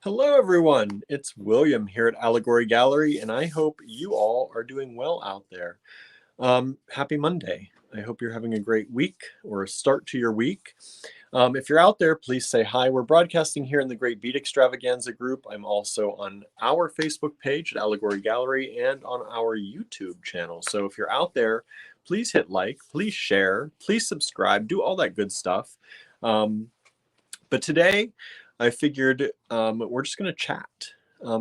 Hello, everyone. It's William here at Allegory Gallery, and I hope you all are doing well out there. Happy Monday. I hope you're having a great week or a start to your week. If you're out there, please say hi. We're broadcasting here in the Great Beat Extravaganza group. I'm also on our Facebook page at Allegory Gallery and on our YouTube channel. So if you're out there, please hit like, please share, please subscribe, do all that good stuff. But today, I figured we're just going to chat.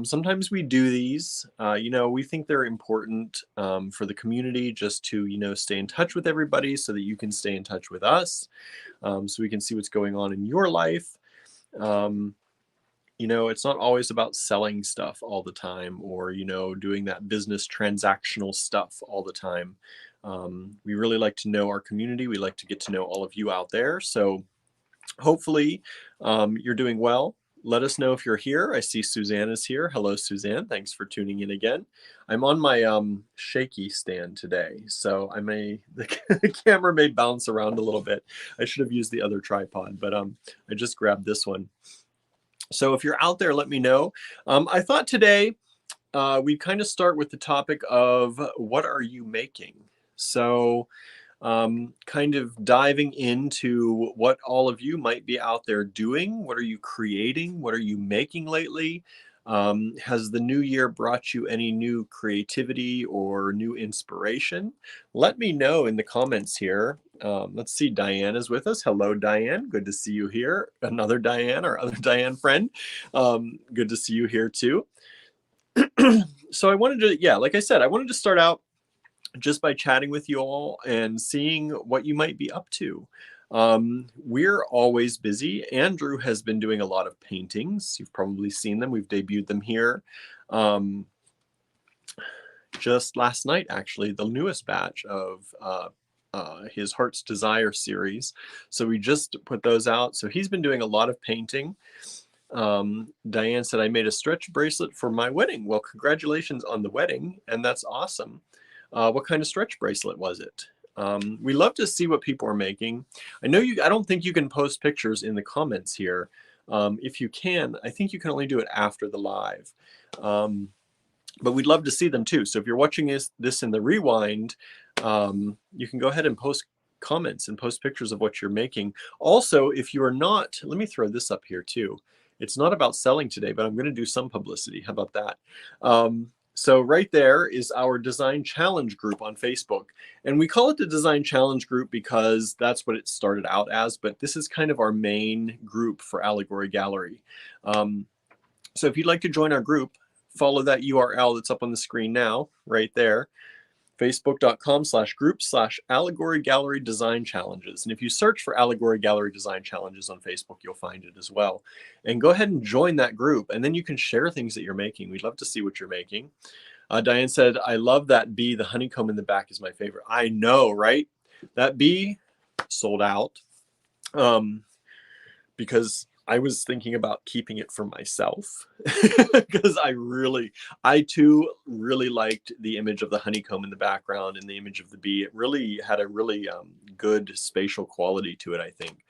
Sometimes we do these, we think they're important for the community just to, stay in touch with everybody so that you can stay in touch with us, so we can see what's going on in your life. It's not always about selling stuff all the time or, doing that business transactional stuff all the time. We really like to know our community. We like to get to know all of you out there. So hopefully you're doing well. Let us know if you're here. I see Suzanne is here. Hello, Suzanne. Thanks for tuning in again. I'm on my shaky stand today, so the camera may bounce around a little bit. I should have used the other tripod, but I just grabbed this one. So if you're out there, let me know. I thought today we'd kind of start with the topic of what are you making? So kind of diving into what all of you might be out there doing. What are you creating? What are you making lately? Has the new year brought you any new creativity or new inspiration? Let me know in the comments here. Let's see, Diane is with us. Hello, Diane. Good to see you here. Another Diane, our other Diane friend. Good to see you here too. So I wanted to, like I said, I wanted to start out just by chatting with you all and seeing what you might be up to. We're always busy. Andrew has been doing a lot of paintings. You've probably seen them. We've debuted them here. Just last night, actually, the newest batch of his Heart's Desire series. So we just put those out. So he's been doing a lot of painting. Diane said, I made a stretch bracelet for my wedding. Well, congratulations on the wedding. And that's awesome. What kind of stretch bracelet was it? We love to see what people are making. I don't think you can post pictures in the comments here. If you can, I think you can only do it after the live. But we'd love to see them too. So if you're watching this in the rewind, you can go ahead and post comments and post pictures of what you're making. Also, if you are not, let me throw this up here too. It's not about selling today, but I'm going to do some publicity. How about that? So right there is our Design Challenge group on Facebook. And we call it the Design Challenge group because that's what it started out as, but this is kind of our main group for Allegory Gallery. So if you'd like to join our group, follow that URL that's up on the screen now, right there, facebook.com/group/Allegory Gallery Design Challenges. And if you search for Allegory Gallery Design Challenges on Facebook, you'll find it as well. And go ahead and join that group, and then you can share things that you're making. We'd love to see what you're making. Diane said, I love that bee. The honeycomb in the back is my favorite. I know, right? That bee sold out because I was thinking about keeping it for myself because I too really liked the image of the honeycomb in the background and the image of the bee. It really had a really good spatial quality to it, I think.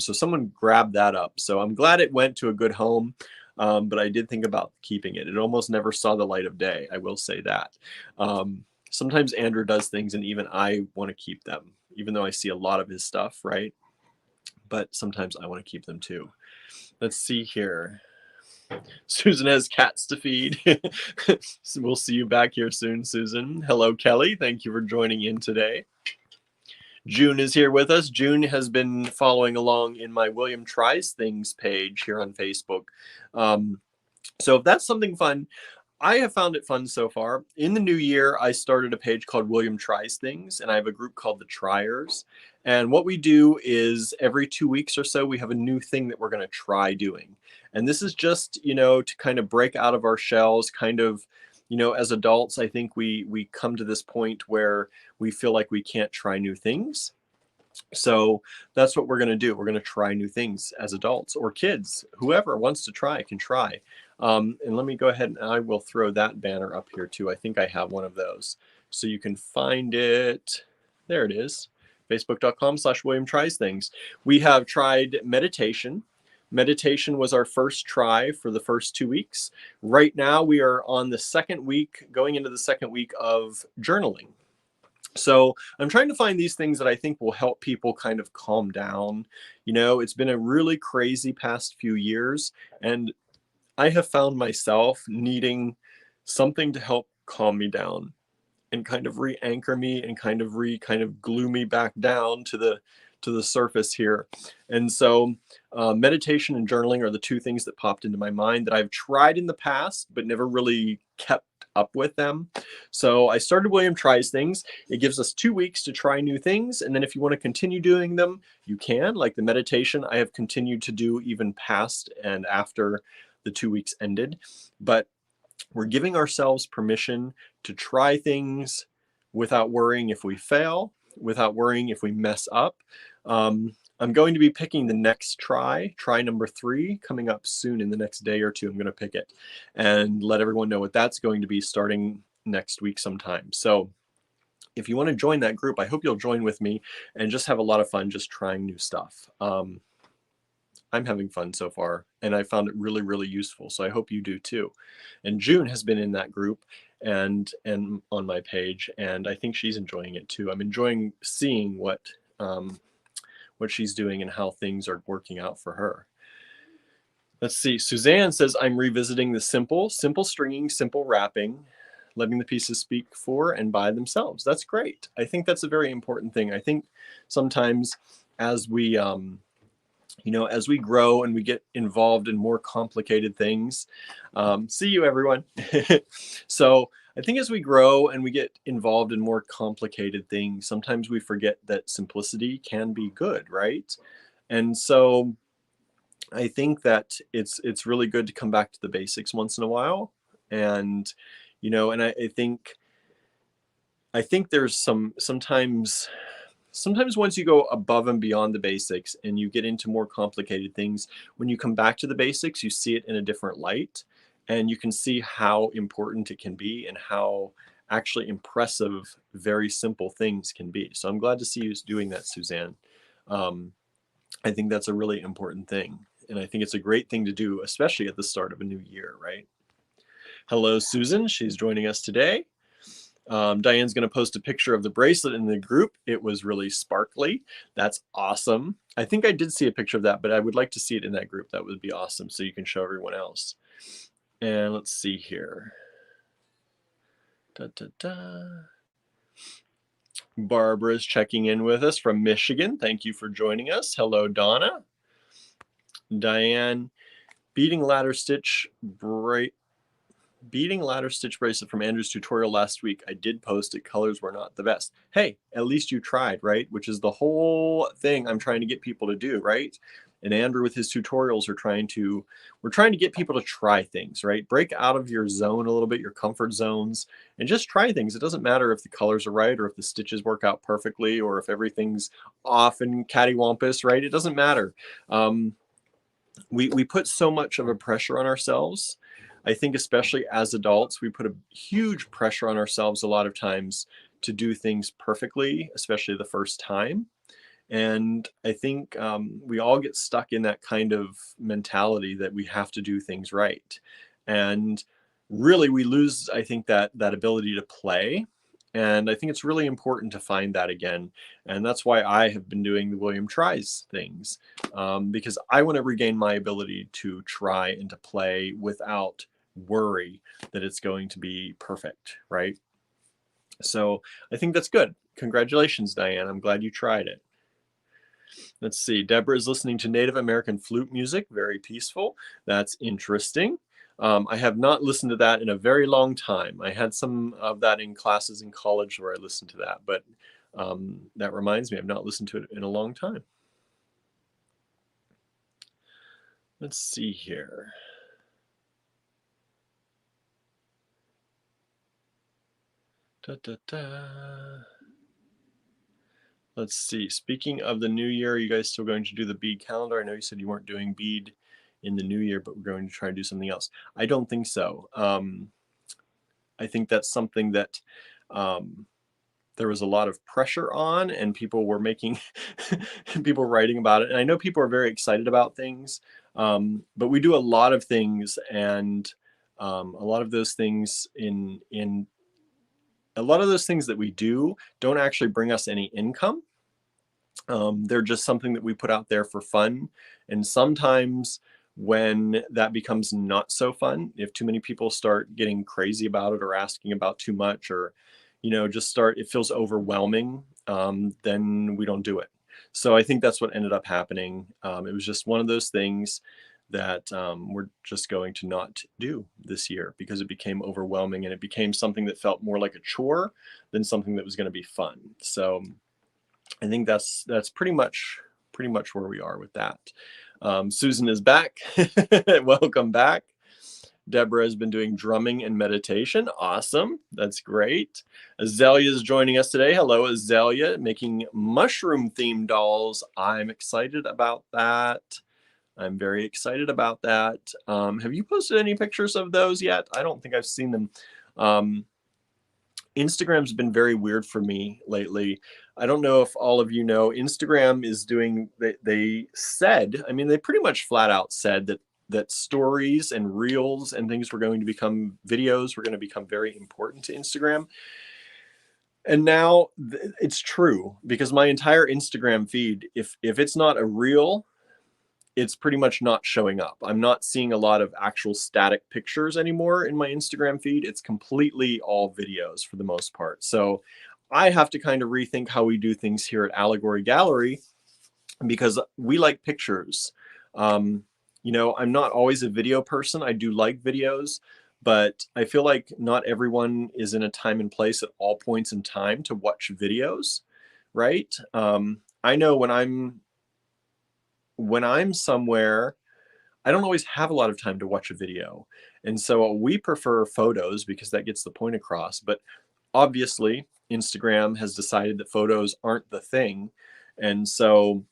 So someone grabbed that up. So I'm glad it went to a good home, but I did think about keeping it. It almost never saw the light of day, I will say that. Sometimes Andrew does things and even I want to keep them, even though I see a lot of his stuff, right? But sometimes I want to keep them too. Let's see here. Susan has cats to feed. So we'll see you back here soon, Susan. Hello, Kelly. Thank you for joining in today. June is here with us. June has been following along in my William Tries Things page here on Facebook. So if that's something fun, I have found it fun so far. In the new year, I started a page called William Tries Things, and I have a group called the Triers. And what we do is every 2 weeks or so, we have a new thing that we're going to try doing. And this is just, to kind of break out of our shells, kind of, as adults, I think we come to this point where we feel like we can't try new things. So that's what we're going to do. We're going to try new things as adults or kids. Whoever wants to try can try. And let me go ahead and I will throw that banner up here too. I think I have one of those. So you can find it. There it is. Facebook.com/William Tries Things. We have tried meditation. Meditation was our first try for the first 2 weeks. Right now, we are on the second week, going into the second week of journaling. So I'm trying to find these things that I think will help people kind of calm down. You know, it's been a really crazy past few years, and I have found myself needing something to help calm me down and kind of re-anchor me and kind of glue me back down to the surface here. And so meditation and journaling are the two things that popped into my mind that I've tried in the past but never really kept up with them. So I started William Tries Things. It gives us 2 weeks to try new things, and then if you want to continue doing them, you can. Like the meditation, I have continued to do even past and after the 2 weeks ended. But we're giving ourselves permission to try things without worrying if we fail, without worrying if we mess up. I'm going to be picking the next try number 3, coming up soon in the next day or two. I'm going to pick it and let everyone know what that's going to be starting next week sometime. So if you want to join that group, I hope you'll join with me and just have a lot of fun just trying new stuff. I'm having fun so far, and I found it really, really useful. So I hope you do too. And June has been in that group and on my page, and I think she's enjoying it too. I'm enjoying seeing what she's doing and how things are working out for her. Let's see. Suzanne says, I'm revisiting the simple stringing, simple wrapping, letting the pieces speak for and by themselves. That's great. I think that's a very important thing. I think sometimes as we as we grow and we get involved in more complicated things, see you everyone. So I think as we grow and we get involved in more complicated things, sometimes we forget that simplicity can be good, right? And so I think that it's really good to come back to the basics once in a while. And, and I think there's sometimes once you go above and beyond the basics and you get into more complicated things, when you come back to the basics, you see it in a different light, and you can see how important it can be and how actually impressive very simple things can be. So I'm glad to see you doing that, Suzanne. I think that's a really important thing. And I think it's a great thing to do, especially at the start of a new year, right? Hello, Susan. She's joining us today. Diane's going to post a picture of the bracelet in the group. It was really sparkly. That's awesome. I think I did see a picture of that, but I would like to see it in that group. That would be awesome, so you can show everyone else. And let's see here. Barbara's checking in with us from Michigan. Thank you for joining us. Hello, Donna. Diane, beading ladder stitch bracelet from Andrew's tutorial last week. I did post it. Colors were not the best. Hey, at least you tried, right? Which is the whole thing I'm trying to get people to do, right? And Andrew with his tutorials we're trying to get people to try things, right? Break out of your zone a little bit, your comfort zones, and just try things. It doesn't matter if the colors are right or if the stitches work out perfectly or if everything's off and cattywampus, right? It doesn't matter. We put so much of a pressure on ourselves. I think especially as adults, we put a huge pressure on ourselves a lot of times to do things perfectly, especially the first time. And I think we all get stuck in that kind of mentality that we have to do things right. And really we lose, I think, that ability to play. And I think it's really important to find that again. And that's why I have been doing the William Tries Things, because I want to regain my ability to try and to play without worry that it's going to be perfect, right? So I think that's good. Congratulations, Diane. I'm glad you tried it. Let's see. Deborah is listening to Native American flute music. Very peaceful. That's interesting. I have not listened to that in a very long time. I had some of that in classes in college where I listened to that, but that reminds me, I've not listened to it in a long time. Let's see here. Let's see. Speaking of the new year, are you guys still going to do the bead calendar? I know you said you weren't doing bead in the new year, but we're going to try to do something else. I don't think so. I think that's something that there was a lot of pressure on, and people were making people writing about it. And I know people are very excited about things. But we do a lot of things, and a lot of those things a lot of those things that we do don't actually bring us any income. They're just something that we put out there for fun. And sometimes when that becomes not so fun, if too many people start getting crazy about it or asking about too much, or, it feels overwhelming, then we don't do it. So I think that's what ended up happening. It was just one of those things that we're just going to not do this year because it became overwhelming, and it became something that felt more like a chore than something that was going to be fun. So I think that's pretty much where we are with that. Susan is back. Welcome back. Deborah has been doing drumming and meditation. Awesome. That's great. Azalea is joining us today. Hello, Azalea, making mushroom themed dolls. I'm excited about that. I'm very excited about that. Have you posted any pictures of those yet? I don't think I've seen them. Instagram's been very weird for me lately. I don't know if all of you know, Instagram is doing, they said, I mean, they pretty much flat out said that stories and reels and things were going to become videos, were going to become very important to Instagram. And now it's true, because my entire Instagram feed, if it's not a reel, it's pretty much not showing up. I'm not seeing a lot of actual static pictures anymore in my Instagram feed. It's completely all videos for the most part. So I have to kind of rethink how we do things here at Allegory Gallery, because we like pictures. I'm not always a video person. I do like videos, but I feel like not everyone is in a time and place at all points in time to watch videos, right? I know when I'm somewhere, I don't always have a lot of time to watch a video. And so we prefer photos because that gets the point across. But obviously, Instagram has decided that photos aren't the thing. And so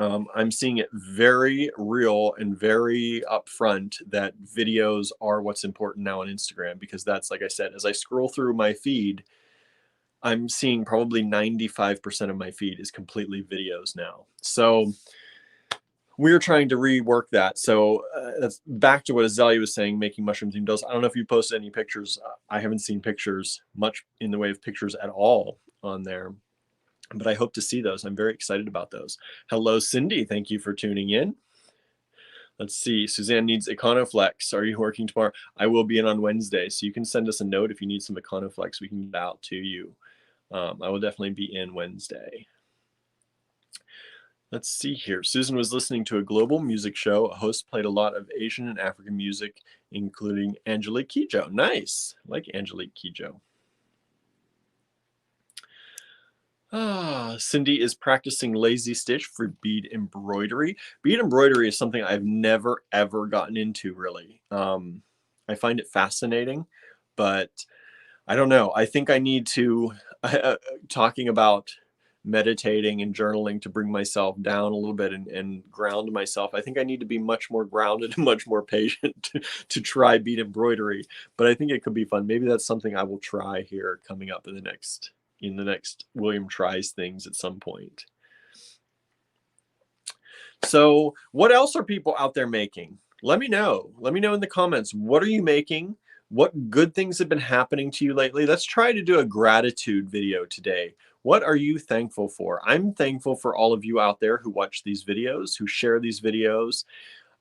I'm seeing it very real and very upfront that videos are what's important now on Instagram, because that's, like I said, as I scroll through my feed, I'm seeing probably 95% of my feed is completely videos now. So we're trying to rework that. So that's back to what Azalea was saying, making mushroom themed dolls. I don't know if you posted any pictures. I haven't seen pictures, much in the way of pictures at all on there, but I hope to see those. I'm very excited about those. Hello, Cindy. Thank you for tuning in. Let's see. Suzanne needs Econoflex. Are you working tomorrow? I will be in on Wednesday, so you can send us a note if you need some Econoflex. We can get out to you. I will definitely be in Wednesday. Let's see here. Susan was listening to a global music show. A host played a lot of Asian and African music, including Angelique Kidjo. Nice. I like Angelique Kidjo. Cindy is practicing lazy stitch for bead embroidery. Bead embroidery is something I've never, ever gotten into, really. I find it fascinating, but I don't know. I think I need to, talking about meditating and journaling to bring myself down a little bit and ground myself. I think I need to be much more grounded and much more patient to try bead embroidery, but I think it could be fun. Maybe that's something I will try here coming up in the next William Tries things at some point. So what else are people out there making? Let me know. Let me know in the comments. What are you making? What good things have been happening to you lately? Let's try to do a gratitude video today. What are you thankful for? I'm thankful for all of you out there who watch these videos, who share these videos,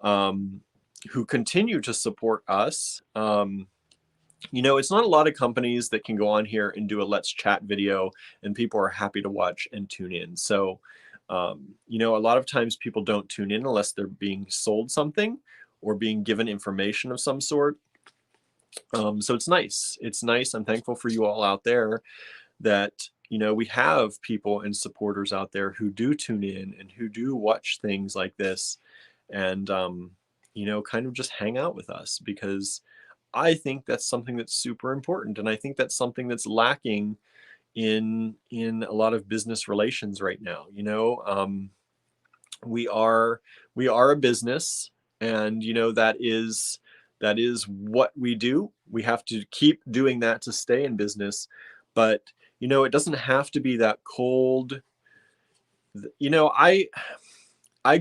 who continue to support us. It's not a lot of companies that can go on here and do a let's chat video and people are happy to watch and tune in. So, a lot of times people don't tune in unless they're being sold something or being given information of some sort. So it's nice. It's nice. I'm thankful for you all out there that, we have people and supporters out there who do tune in and who do watch things like this and, kind of just hang out with us, because I think that's something that's super important. And I think that's something that's lacking in a lot of business relations right now. We are a business, and, that is what we do. We have to keep doing that to stay in business. But, it doesn't have to be that cold. I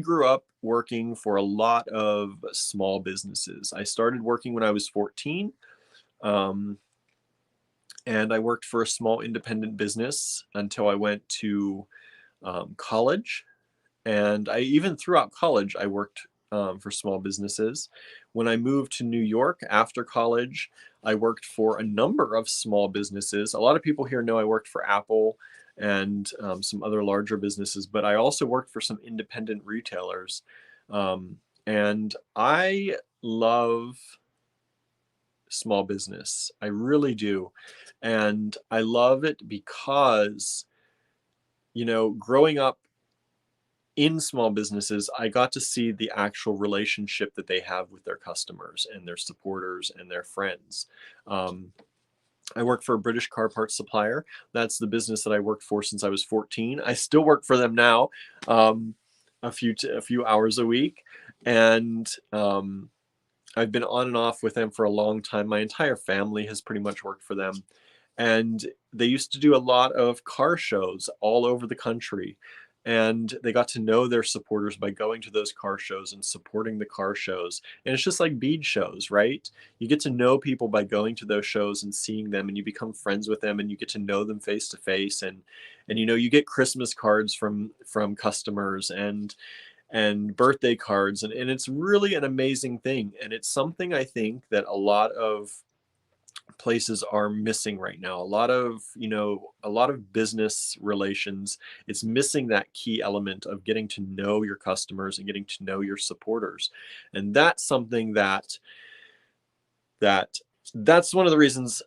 grew up working for a lot of small businesses. I started working when I was 14. Um, and I worked for a small independent business until I went to college. And I even throughout college, I worked for small businesses. When I moved to New York after college, I worked for a number of small businesses. A lot of people here know I worked for Apple and some other larger businesses, but I also worked for some independent retailers. And I love small business. I really do. And I love it because, growing up in small businesses, I got to see the actual relationship that they have with their customers and their supporters and their friends. Um, I work for a British car parts supplier. That's the business that I worked for since I was 14. I still work for them now, a few hours a week, and I've been on and off with them for a long time. My entire family has pretty much worked for them. And they used to do a lot of car shows all over the country. And they got to know their supporters by going to those car shows and supporting the car shows. And it's just like bead shows, right? You get to know people by going to those shows and seeing them, and you become friends with them, and you get to know them face to face. And you get Christmas cards from customers and birthday cards, and it's really an amazing thing, and it's something I think that a lot of places are missing right now. A lot of business relations, it's missing that key element of getting to know your customers and getting to know your supporters. And that's something that's one of the reasons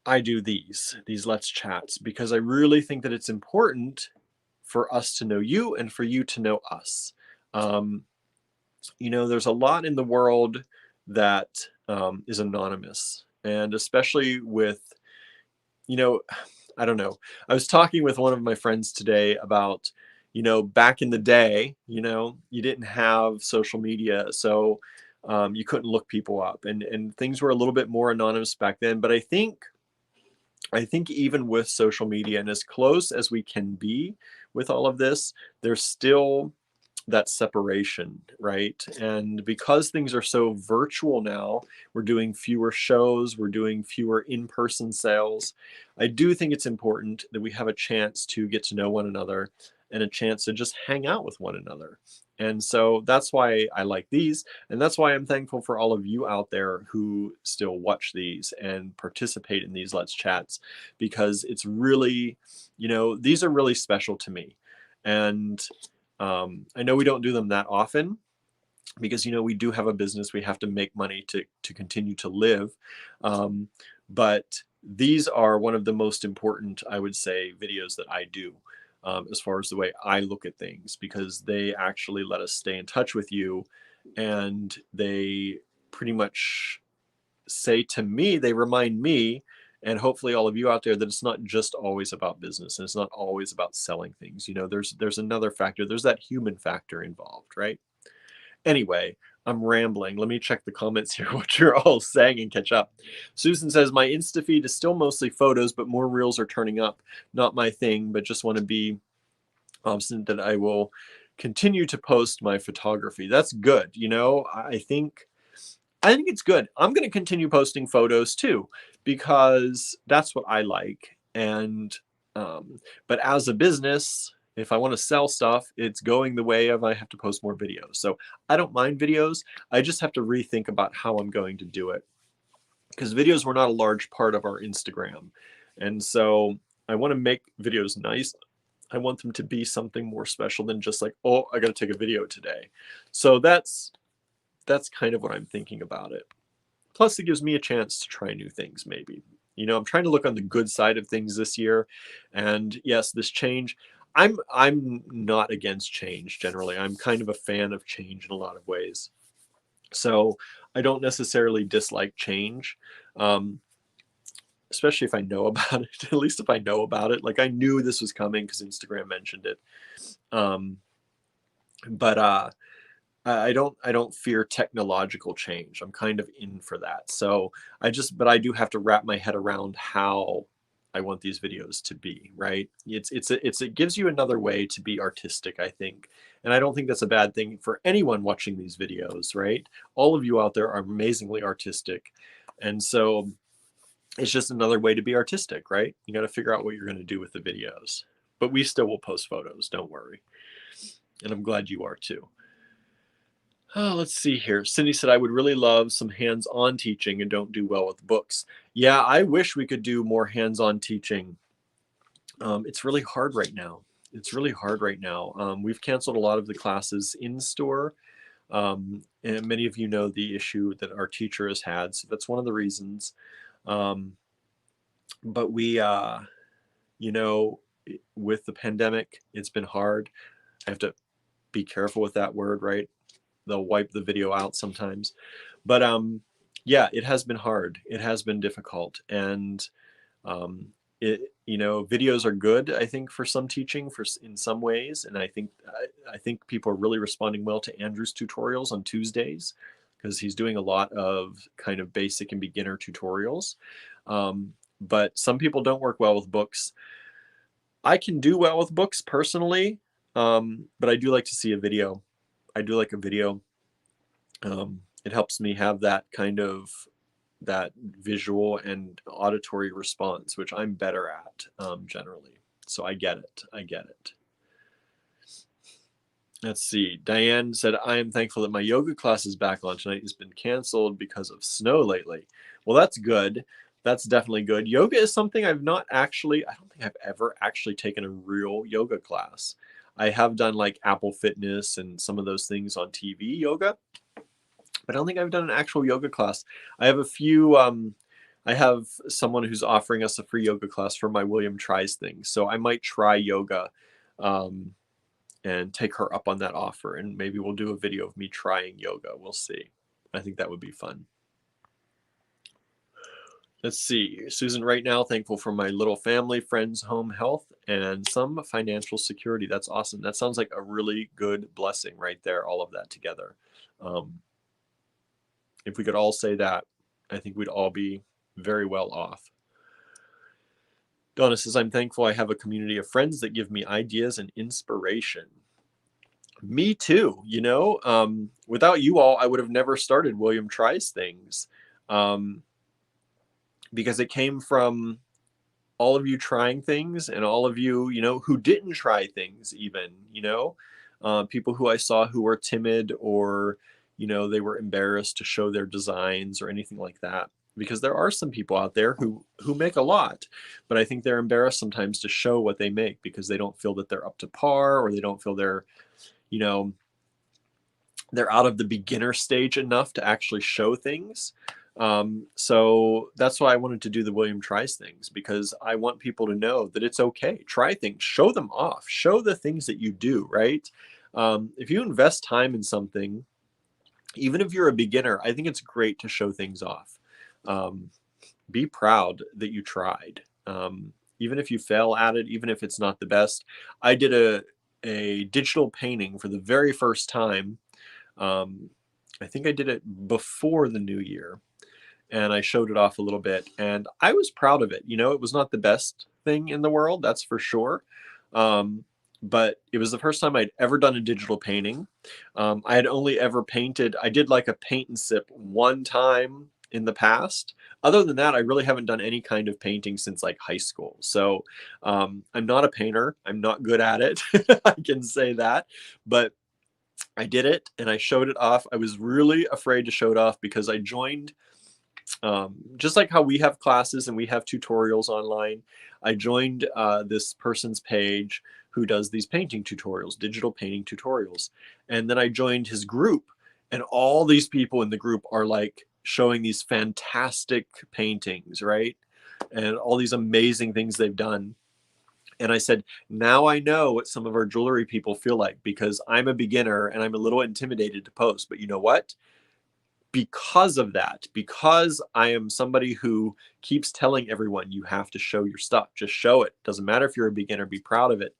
I do these Let's Chats, because I really think that it's important for us to know you and for you to know us. Um, there's a lot in the world that is anonymous, and especially with, I don't know. I was talking with one of my friends today about, back in the day, you didn't have social media, so you couldn't look people up, and things were a little bit more anonymous back then. But I think even with social media and as close as we can be with all of this, there's still that separation, right? And because things are so virtual now, we're doing fewer shows, we're doing fewer in-person sales. I do think it's important that we have a chance to get to know one another and a chance to just hang out with one another. And so that's why I like these. And that's why I'm thankful for all of you out there who still watch these and participate in these Let's Chats, because it's really, these are really special to me. And I know we don't do them that often because, we do have a business. We have to make money to continue to live. But these are one of the most important, I would say, videos that I do. As far as the way I look at things, because they actually let us stay in touch with you, and they pretty much say to me, they remind me, and hopefully all of you out there, that it's not just always about business, and it's not always about selling things. There's another factor. There's that human factor involved, right? Anyway, I'm rambling. Let me check the comments here, what you're all saying, and catch up. Susan says, my Insta feed is still mostly photos, but more reels are turning up. Not my thing, but just want to be obstinate that I will continue to post my photography. That's good. I think it's good. I'm going to continue posting photos too, because that's what I like. And but as a business, if I want to sell stuff, it's going the way of I have to post more videos. So I don't mind videos. I just have to rethink about how I'm going to do it, because videos were not a large part of our Instagram. And so I want to make videos nice. I want them to be something more special than just like, oh, I got to take a video today. So that's kind of what I'm thinking about it. Plus, it gives me a chance to try new things, maybe. I'm trying to look on the good side of things this year. And yes, this change, I'm not against change generally. I'm kind of a fan of change in a lot of ways. So I don't necessarily dislike change, especially if I know about it. At least if I know about it. Like, I knew this was coming because Instagram mentioned it. But I don't fear technological change. I'm kind of in for that. So but I do have to wrap my head around how I want these videos to be, right? It gives you another way to be artistic, I think, And I don't think that's a bad thing for anyone watching these videos, right? All of you out there are amazingly artistic. And so it's just another way to be artistic, right? You got to figure out what you're going to do with the videos. But we still will post photos, don't worry. And I'm glad you are too. Oh, let's see here. Cindy said, I would really love some hands-on teaching and don't do well with books. Yeah, I wish we could do more hands-on teaching. It's really hard right now. It's really hard right now. We've canceled a lot of the classes in store. And many of you know the issue that our teacher has had. So that's one of the reasons. But we, you know, with the pandemic, it's been hard. I have to be careful with that word, right? They'll wipe the video out sometimes. But yeah, it has been hard. It has been difficult. And you know, videos are good, I think, for some teaching in some ways. And I think people are really responding well to Andrew's tutorials on Tuesdays, because he's doing a lot of kind of basic and beginner tutorials. But some people don't work well with books. I can do well with books personally, but I do like to see a video. I do like a video. It helps me have that kind of that visual and auditory response, which I'm better at generally. So I get it. I get it. Let's see. Diane said, I am thankful that my yoga class is back on tonight. It's been canceled because of snow lately. Well, that's good. That's definitely good. Yoga is something I don't think I've ever actually taken a real yoga class. I have done like Apple Fitness and some of those things on TV yoga, but I don't think I've done an actual yoga class. I have a few, I have someone who's offering us a free yoga class for my William Tries thing. So I might try yoga and take her up on that offer. And maybe we'll do a video of me trying yoga. We'll see. I think that would be fun. Let's see. Susan, right now, thankful for my little family, friends, home health, and some financial security. That's awesome. That sounds like a really good blessing right there, all of that together. If we could all say that, I think we'd all be very well off. Donna says, I'm thankful I have a community of friends that give me ideas and inspiration. Me too. You know, without you all, I would have never started William Tries Things. Because it came from all of you trying things and all of you, you know, who didn't try things even, you know, people who I saw who were timid or, you know, they were embarrassed to show their designs or anything like that. Because there are some people out there who make a lot, but I think they're embarrassed sometimes to show what they make because they don't feel that they're up to par, or they don't feel they're, you know, they're out of the beginner stage enough to actually show things. So that's why I wanted to do the William Tries Things, because I want people to know that it's okay. Try things, show them off, show the things that you do, right? If you invest time in something, even if you're a beginner, I think it's great to show things off. Be proud that you tried. Even if you fail at it, even if it's not the best. I did a digital painting for the very first time. I think I did it before the new year. And I showed it off a little bit, and I was proud of it. You know, it was not the best thing in the world, that's for sure. But it was the first time I'd ever done a digital painting. I had only ever painted, I did like a paint and sip one time in the past. Other than that, I really haven't done any kind of painting since like high school. So I'm not a painter. I'm not good at it. I can say that. But I did it and I showed it off. I was really afraid to show it off because I joined, just like how we have classes and we have tutorials online, I joined this person's page who does these painting tutorials, digital painting tutorials. And then I joined his group, and all these people in the group are like showing these fantastic paintings, right? And all these amazing things they've done. And I said, now I know what some of our jewelry people feel like, because I'm a beginner and I'm a little intimidated to post. But you know what? Because of that, because I am somebody who keeps telling everyone you have to show your stuff, just show it. Doesn't matter if you're a beginner, be proud of it.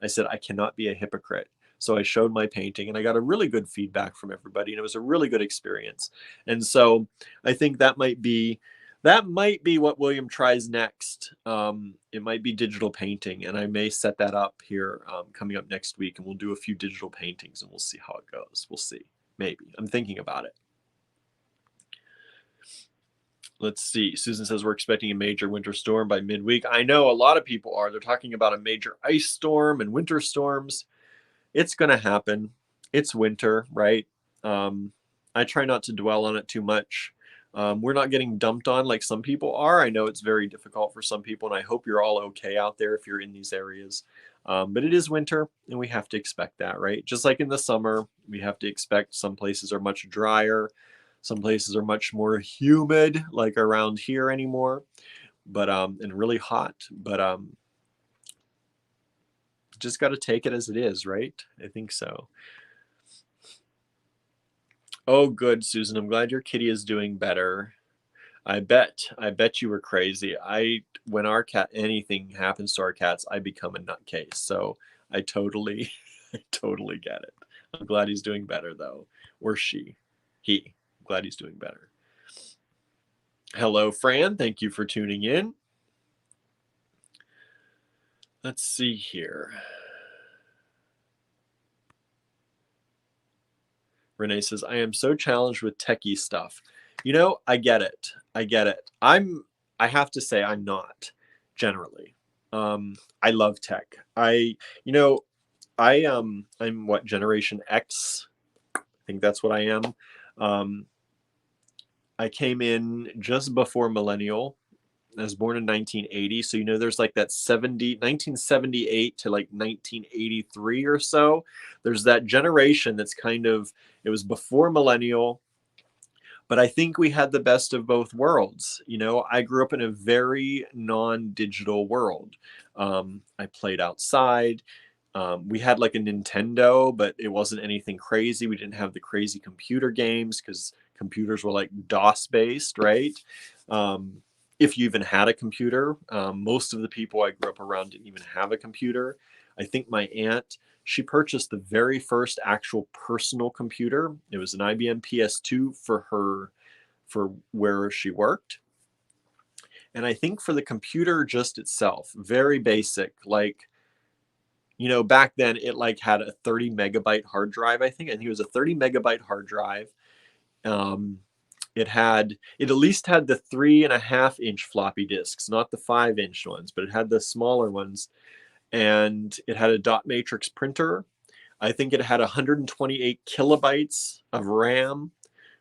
I said, I cannot be a hypocrite. So I showed my painting and I got a really good feedback from everybody, and it was a really good experience. And so I think that might be That might be what William tries next. It might be digital painting, and I may set that up here coming up next week, and we'll do a few digital paintings, and we'll see how it goes. We'll see. Maybe. I'm thinking about it. Let's see. Susan says we're expecting a major winter storm by midweek. I know a lot of people are. They're talking about a major ice storm and winter storms. It's going to happen. It's winter, right? I try not to dwell on it too much. We're not getting dumped on like some people are. I know it's very difficult for some people, and I hope you're all okay out there if you're in these areas. But it is winter, and we have to expect that, right? Just like in the summer, we have to expect some places are much drier. Some places are much more humid, like around here anymore, but and really hot. But just got to take it as it is, right? I think so. Oh, good, Susan. I'm glad your kitty is doing better. I bet you were crazy. When our cat, anything happens to our cats, I become a nutcase. So I totally, I totally get it. I'm glad he's doing better though, or she, he. I'm glad he's doing better. Hello, Fran. Thank you for tuning in. Let's see here. Renee says, I am so challenged with techie stuff. You know, I get it. I get it. I have to say I'm not generally. I love tech. I'm what, Generation X? I think that's what I am. I came in just before millennial. I was born in 1980. So, there's like that 1978 to like 1983 or so. There's that generation that's it was before millennial, but I think we had the best of both worlds. I grew up in a very non-digital world. I played outside. We had like a Nintendo, but it wasn't anything crazy. We didn't have the crazy computer games because computers were like DOS based, right? If you even had a computer. Most of the people I grew up around didn't even have a computer. I think my aunt, she purchased the very first actual personal computer. It was an IBM PS2 for where she worked. And I think for the computer just itself, very basic, like, back then it like had a 30 megabyte hard drive, I think. And it was a 30 megabyte hard drive. It at least had the 3.5-inch floppy disks, not the 5-inch ones, but it had the smaller ones. And it had a dot matrix printer. I think it had 128 kilobytes of RAM,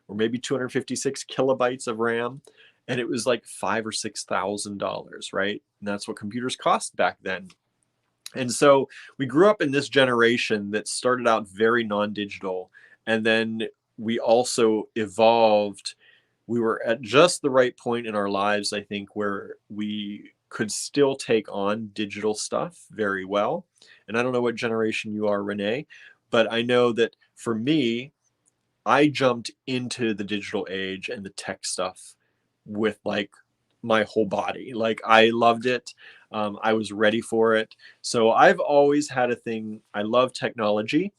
or maybe 256 kilobytes of RAM. And it was like $5,000 or $6,000, right? And that's what computers cost back then. And so we grew up in this generation that started out very non-digital, and then we also evolved. We were at just the right point in our lives, I think, where we could still take on digital stuff very well. And I don't know what generation you are, Renee, but I know that for me, I jumped into the digital age and the tech stuff with like my whole body. Like I loved it. I was ready for it. So I've always had a thing. I love technology.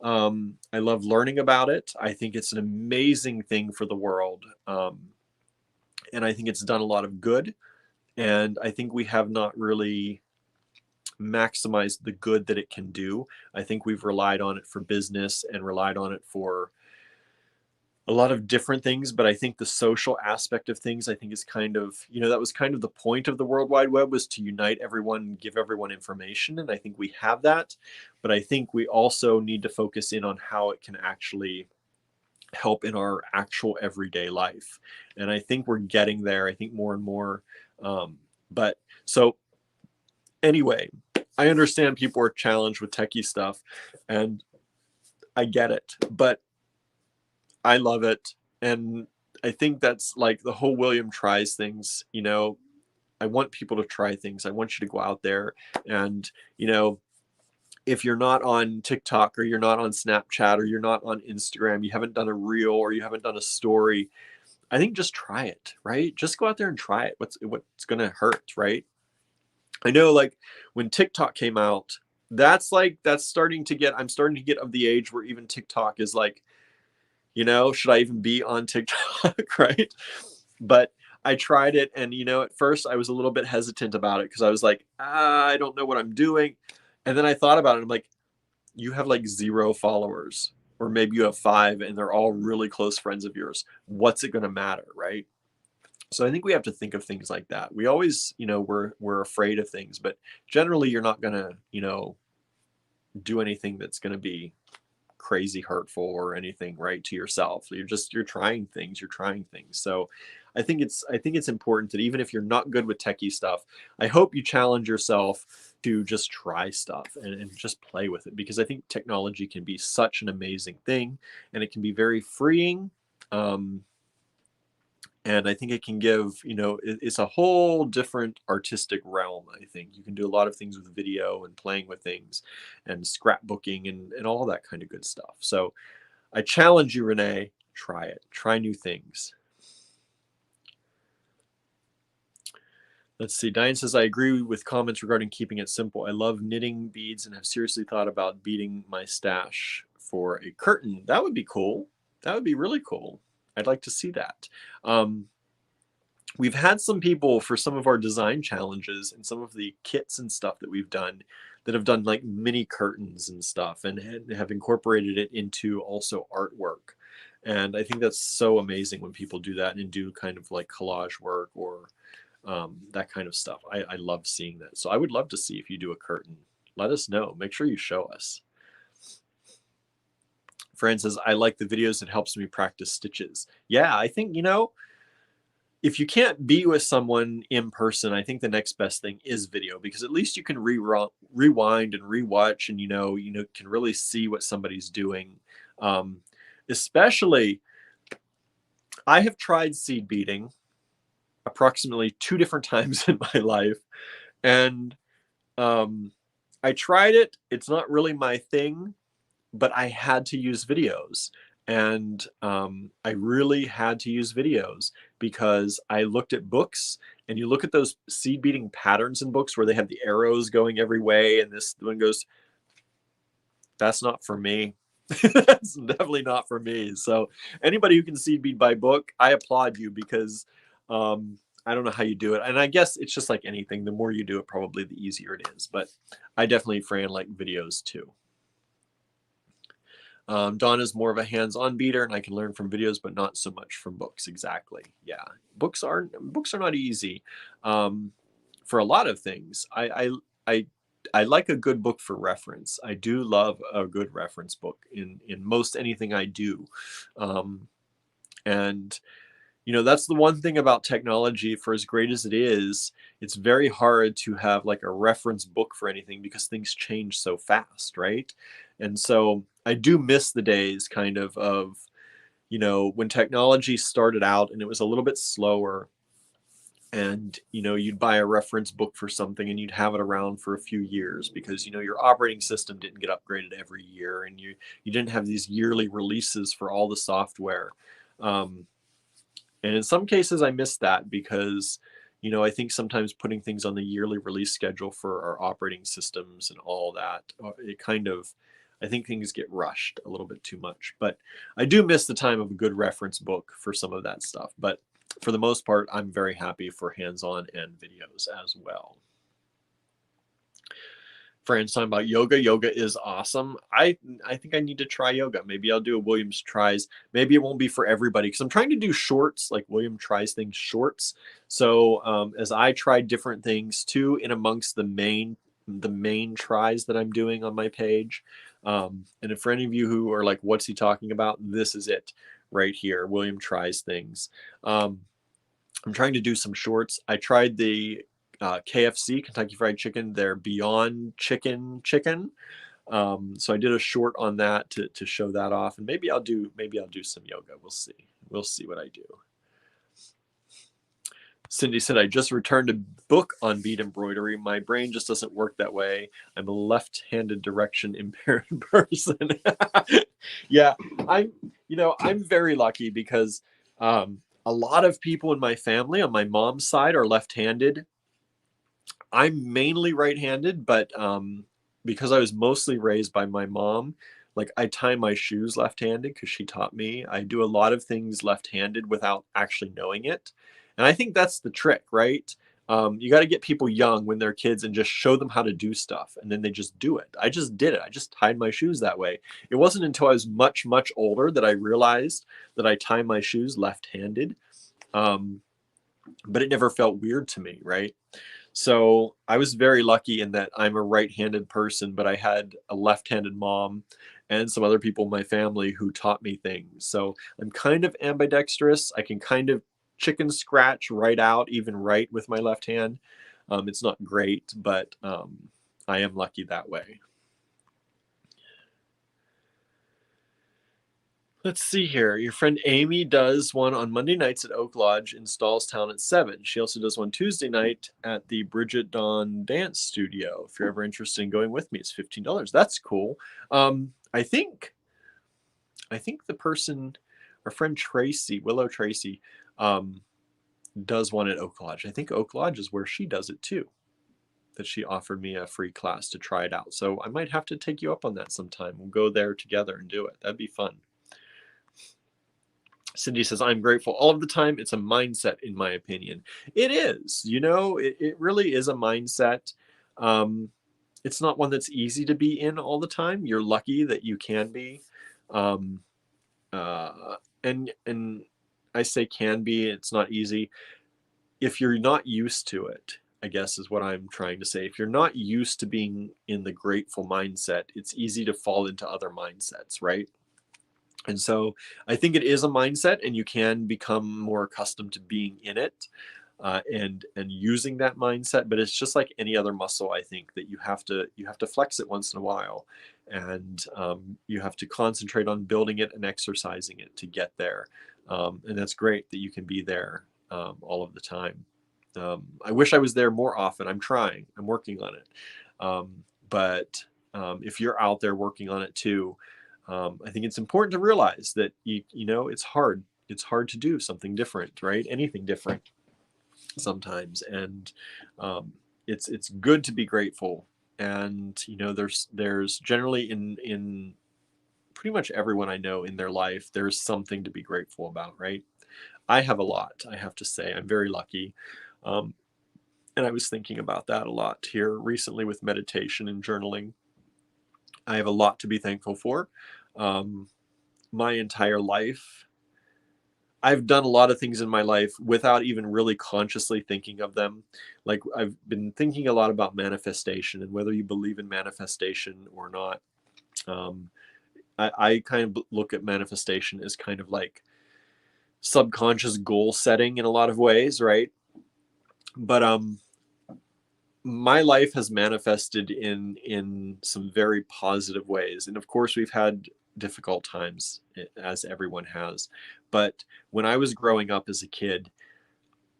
I love learning about it. I think it's an amazing thing for the world. And I think it's done a lot of good. And I think we have not really maximized the good that it can do. I think we've relied on it for business and relied on it for a lot of different things, but I think the social aspect of things, I think is kind of, that was kind of the point of the World Wide Web, was to unite everyone and give everyone information. And I think we have that, but I think we also need to focus in on how it can actually help in our actual everyday life. And I think we're getting there. I think more and more. But so anyway, I understand people are challenged with techie stuff and I get it, but I love it. And I think that's like the whole William tries things, I want people to try things. I want you to go out there and, if you're not on TikTok or you're not on Snapchat or you're not on Instagram, you haven't done a reel or you haven't done a story, I think just try it, right? Just go out there and try it. What's going to hurt, right? I know like when TikTok came out, I'm starting to get of the age where even TikTok is like, should I even be on TikTok, right? But I tried it, and at first I was a little bit hesitant about it because I was like, I don't know what I'm doing. And then I thought about it. I'm like, you have like 0 followers, or maybe you have 5, and they're all really close friends of yours. What's it going to matter, right? So I think we have to think of things like that. We always, we're afraid of things, but generally you're not going to, do anything that's going to be crazy hurtful or anything, right, to yourself. You're trying things. So I think it's important that even if you're not good with techie stuff, I hope you challenge yourself to just try stuff and just play with it, because I think technology can be such an amazing thing, and it can be very freeing. And I think it can give, it's a whole different artistic realm. I think you can do a lot of things with video and playing with things and scrapbooking and all that kind of good stuff. So I challenge you, Renee, try it. Try new things. Let's see. Diane says, I agree with comments regarding keeping it simple. I love knitting beads and have seriously thought about beading my stash for a curtain. That would be cool. That would be really cool. I'd like to see that. We've had some people for some of our design challenges and some of the kits and stuff that we've done that have done like mini curtains and stuff and have incorporated it into also artwork. And I think that's so amazing when people do that and do kind of like collage work or that kind of stuff. I love seeing that. So I would love to see if you do a curtain. Let us know. Make sure you show us. Fran says, I like the videos. It helps me practice stitches. Yeah, I think, if you can't be with someone in person, I think the next best thing is video, because at least you can rewind and rewatch, and can really see what somebody's doing. Especially, I have tried seed beading approximately 2 different times in my life, and I tried it. It's not really my thing, but I had to use videos. And I really had to use videos because I looked at books, and you look at those seed beading patterns in books where they have the arrows going every way, and this one goes, that's not for me. That's definitely not for me. So anybody who can seed bead by book, I applaud you, because I don't know how you do it. And I guess it's just like anything. The more you do it, probably the easier it is. But I definitely, Fran, like videos too. Dawn is more of a hands-on beater, and I can learn from videos, but not so much from books. Exactly. Yeah, books are not easy for a lot of things. I like a good book for reference. I do love a good reference book in most anything I do, and that's the one thing about technology. For as great as it is, it's very hard to have like a reference book for anything because things change so fast, right? And so I do miss the days kind of when technology started out and it was a little bit slower, and you'd buy a reference book for something and you'd have it around for a few years because your operating system didn't get upgraded every year, and you didn't have these yearly releases for all the software. And in some cases, I miss that because, I think sometimes putting things on the yearly release schedule for our operating systems and all that, I think things get rushed a little bit too much. But I do miss the time of a good reference book for some of that stuff. But for the most part, I'm very happy for hands-on and videos as well. Fran's talking about yoga. Yoga is awesome. I think I need to try yoga. Maybe I'll do a Williams Tries. Maybe it won't be for everybody, because I'm trying to do shorts, like William Tries things shorts. So as I try different things too, in amongst the main tries that I'm doing on my page. And if for any of you who are like, what's he talking about? This is it right here. William Tries things. I'm trying to do some shorts. I tried the KFC, Kentucky Fried Chicken, their Beyond Chicken. So I did a short on that to show that off, and maybe I'll do some yoga. We'll see what I do. Cindy said, I just returned a book on bead embroidery. My brain just doesn't work that way. I'm a left-handed direction impaired person. Yeah, I'm very lucky because a lot of people in my family on my mom's side are left-handed. I'm mainly right-handed, but because I was mostly raised by my mom, like I tie my shoes left-handed because she taught me. I do a lot of things left-handed without actually knowing it. And I think that's the trick, right? You got to get people young when they're kids and just show them how to do stuff. And then they just do it. I just did it. I just tied my shoes that way. It wasn't until I was much, much older that I realized that I tie my shoes left-handed. Um, but it never felt weird to me, right? So I was very lucky in that I'm a right-handed person, but I had a left-handed mom and some other people in my family who taught me things. So I'm kind of ambidextrous. I can kind of chicken scratch right out, even right with my left hand. It's not great, but I am lucky that way. Let's see here. Your friend Amy does one on Monday nights at Oak Lodge in Stallstown at 7. She also does one Tuesday night at the Bridget Dawn Dance Studio. If you're ever interested in going with me, it's $15. That's cool. I think the person, our friend Tracy, Willow Tracy, does one at Oak Lodge. I think Oak Lodge is where she does it too. That she offered me a free class to try it out. So I might have to take you up on that sometime. We'll go there together and do it. That'd be fun. Cindy says, I'm grateful all of the time. It's a mindset, in my opinion. It is, it really is a mindset. It's not one that's easy to be in all the time. You're lucky that you can be. Um, and I say can be, it's not easy. If you're not used to it, I guess is what I'm trying to say. If you're not used to being in the grateful mindset, it's easy to fall into other mindsets, right? And so I think it is a mindset, and you can become more accustomed to being in it and using that mindset. But it's just like any other muscle. I think that you have to flex it once in a while, and you have to concentrate on building it and exercising it to get there. And that's great that you can be there all of the time. I wish I was there more often. I'm trying. I'm working on it. But if you're out there working on it too. I think it's important to realize that it's hard. It's hard to do something different, right? Anything different sometimes, and it's good to be grateful. And there's generally in pretty much everyone I know in their life, there's something to be grateful about, right? I have a lot. I have to say, I'm very lucky. And I was thinking about that a lot here recently with meditation and journaling. I have a lot to be thankful for. My entire life, I've done a lot of things in my life without even really consciously thinking of them. Like I've been thinking a lot about manifestation and whether you believe in manifestation or not. I kind of look at manifestation as kind of like subconscious goal setting in a lot of ways, right? But my life has manifested in some very positive ways, and of course we've had difficult times, as everyone has. But when I was growing up as a kid,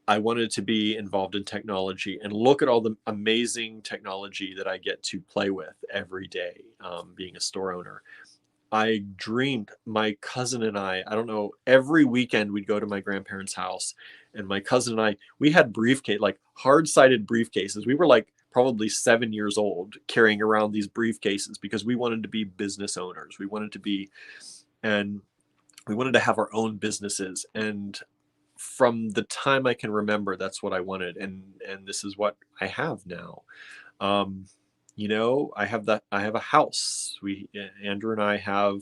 I wanted to be involved in technology, and look at all the amazing technology that I get to play with every day, being a store owner. I dreamed, my cousin and I don't know, every weekend we'd go to my grandparents' house, and my cousin and we had briefcase, like hard-sided briefcases. We were like probably 7 years old carrying around these briefcases because we wanted to be business owners. And we wanted to have our own businesses. And from the time I can remember, that's what I wanted. And this is what I have now. I have a house. Andrew and I have,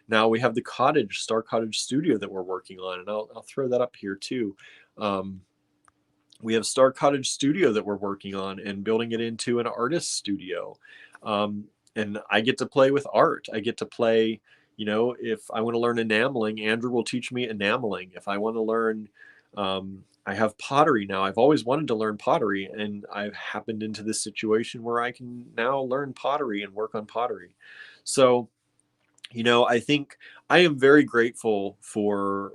now we have the Star Cottage studio that we're working on. And I'll throw that up here too. We have Star Cottage studio that we're working on and building it into an artist studio. And I get to play with art. I get to play, if I want to learn enameling, Andrew will teach me enameling. If I want to learn, I have pottery now. I've always wanted to learn pottery, and I've happened into this situation where I can now learn pottery and work on pottery. So, I think I am very grateful for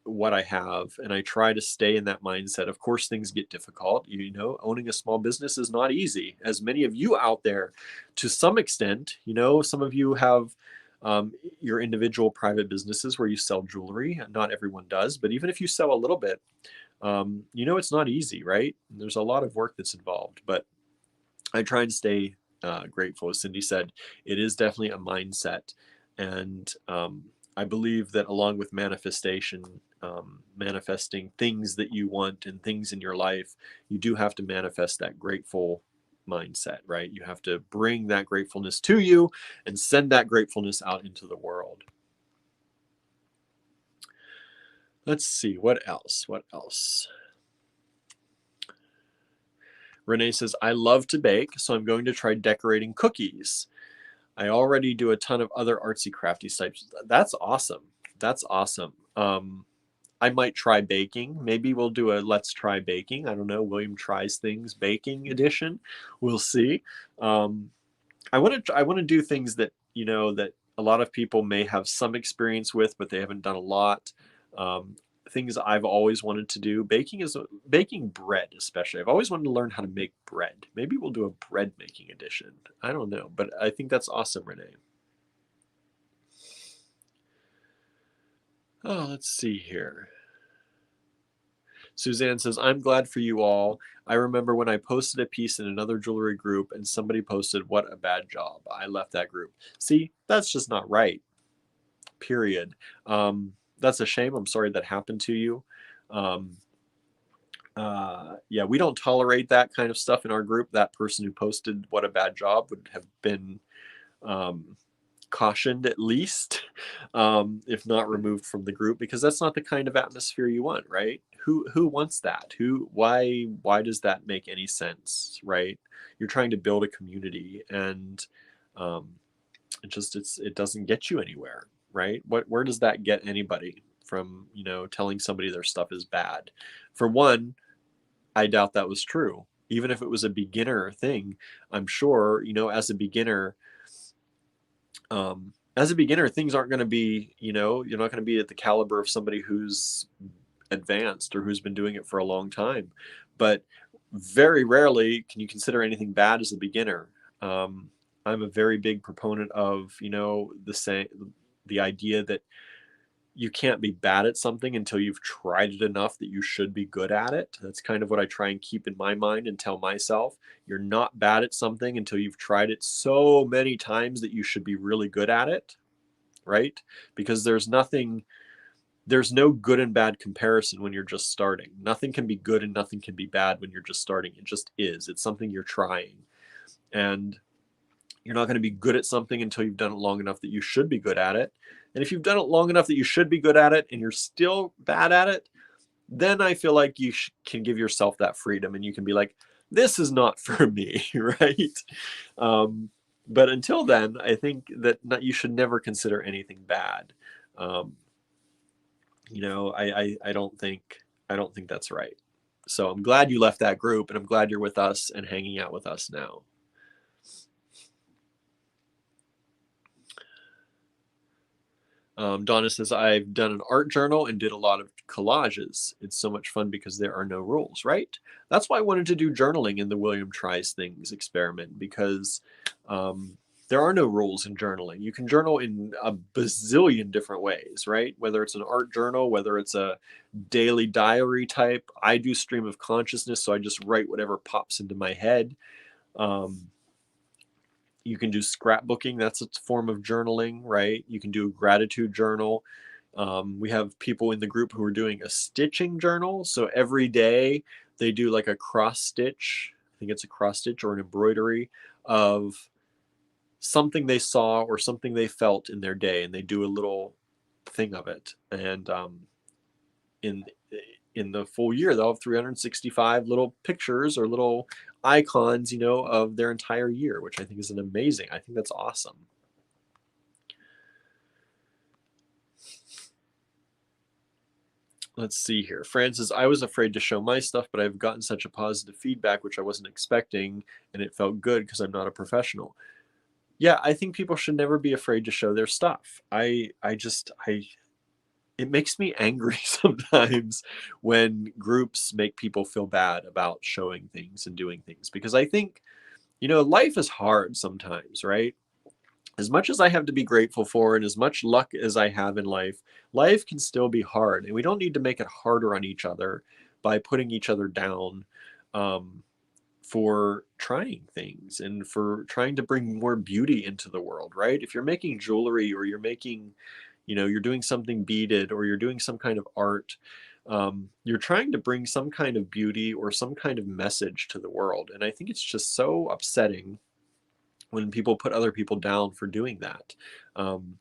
what I have, and I try to stay in that mindset. Of course, things get difficult. Owning a small business is not easy, as many of you out there, to some extent. Some of you have your individual private businesses where you sell jewelry. Not everyone does, but even if you sell a little bit, it's not easy, right? There's a lot of work that's involved, but I try and stay grateful. As Cindy said, it is definitely a mindset. And I believe that along with manifestation, manifesting things that you want and things in your life, you do have to manifest that grateful mindset, right? You have to bring that gratefulness to you and send that gratefulness out into the world. Let's see, what else? What else? Renee says, I love to bake, so I'm going to try decorating cookies. I already do a ton of other artsy crafty types. That's awesome. That's awesome. I might try baking. Maybe we'll do a let's try baking. I don't know. William tries things baking edition. We'll see. I want to do things that that a lot of people may have some experience with, but they haven't done a lot. Things I've always wanted to do. Baking bread, especially. I've always wanted to learn how to make bread. Maybe we'll do a bread making edition. I don't know, but I think that's awesome, Renee. Oh, let's see here. Suzanne says, I'm glad for you all. I remember when I posted a piece in another jewelry group and somebody posted, what a bad job. I left that group. See, that's just not right. Period. That's a shame. I'm sorry that happened to you. Yeah, we don't tolerate that kind of stuff in our group. That person who posted what a bad job would have been cautioned at least, if not removed from the group, because that's not the kind of atmosphere you want, right? Who wants that? Why does that make any sense, right? You're trying to build a community, and it doesn't get you anywhere, right? Where does that get anybody from, telling somebody their stuff is bad? For one, I doubt that was true. Even if it was a beginner thing, I'm sure, as a beginner, things aren't going to be, you're not going to be at the caliber of somebody who's advanced or who's been doing it for a long time. But very rarely can you consider anything bad as a beginner. I'm a very big proponent of, the idea that you can't be bad at something until you've tried it enough that you should be good at it. That's kind of what I try and keep in my mind and tell myself. You're not bad at something until you've tried it so many times that you should be really good at it, right? Because there's no good and bad comparison when you're just starting. Nothing can be good and nothing can be bad when you're just starting. It just is. It's something you're trying. And you're not going to be good at something until you've done it long enough that you should be good at it. And if you've done it long enough that you should be good at it and you're still bad at it, then I feel like you can give yourself that freedom and you can be like, this is not for me, right? But until then, I think that you should never consider anything bad. I don't think that's right. So I'm glad you left that group, and I'm glad you're with us and hanging out with us now. Donna says, I've done an art journal and did a lot of collages. It's so much fun because there are no rules, right? That's why I wanted to do journaling in the William Tries Things experiment, because there are no rules in journaling. You can journal in a bazillion different ways, right? Whether it's an art journal, whether it's a daily diary type. I do stream of consciousness, so I just write whatever pops into my head. You can do scrapbooking. That's a form of journaling, right? You can do a gratitude journal. We have people in the group who are doing a stitching journal. So every day they do like a cross stitch. I think it's a cross stitch or an embroidery of something they saw or something they felt in their day, and they do a little thing of it. And in the full year, they'll have 365 little pictures or little icons, of their entire year, which I think is amazing. I think that's awesome. Let's see here. Francis, I was afraid to show my stuff, but I've gotten such a positive feedback, which I wasn't expecting, and it felt good because I'm not a professional. Yeah, I think people should never be afraid to show their stuff. It makes me angry sometimes when groups make people feel bad about showing things and doing things, because I think, life is hard sometimes, right? As much as I have to be grateful for and as much luck as I have in life, life can still be hard. And we don't need to make it harder on each other by putting each other down for trying things and for trying to bring more beauty into the world, right? If you're making jewelry or you're making, you're doing something beaded, or you're doing some kind of art, you're trying to bring some kind of beauty or some kind of message to the world. And I think it's just so upsetting when people put other people down for doing that.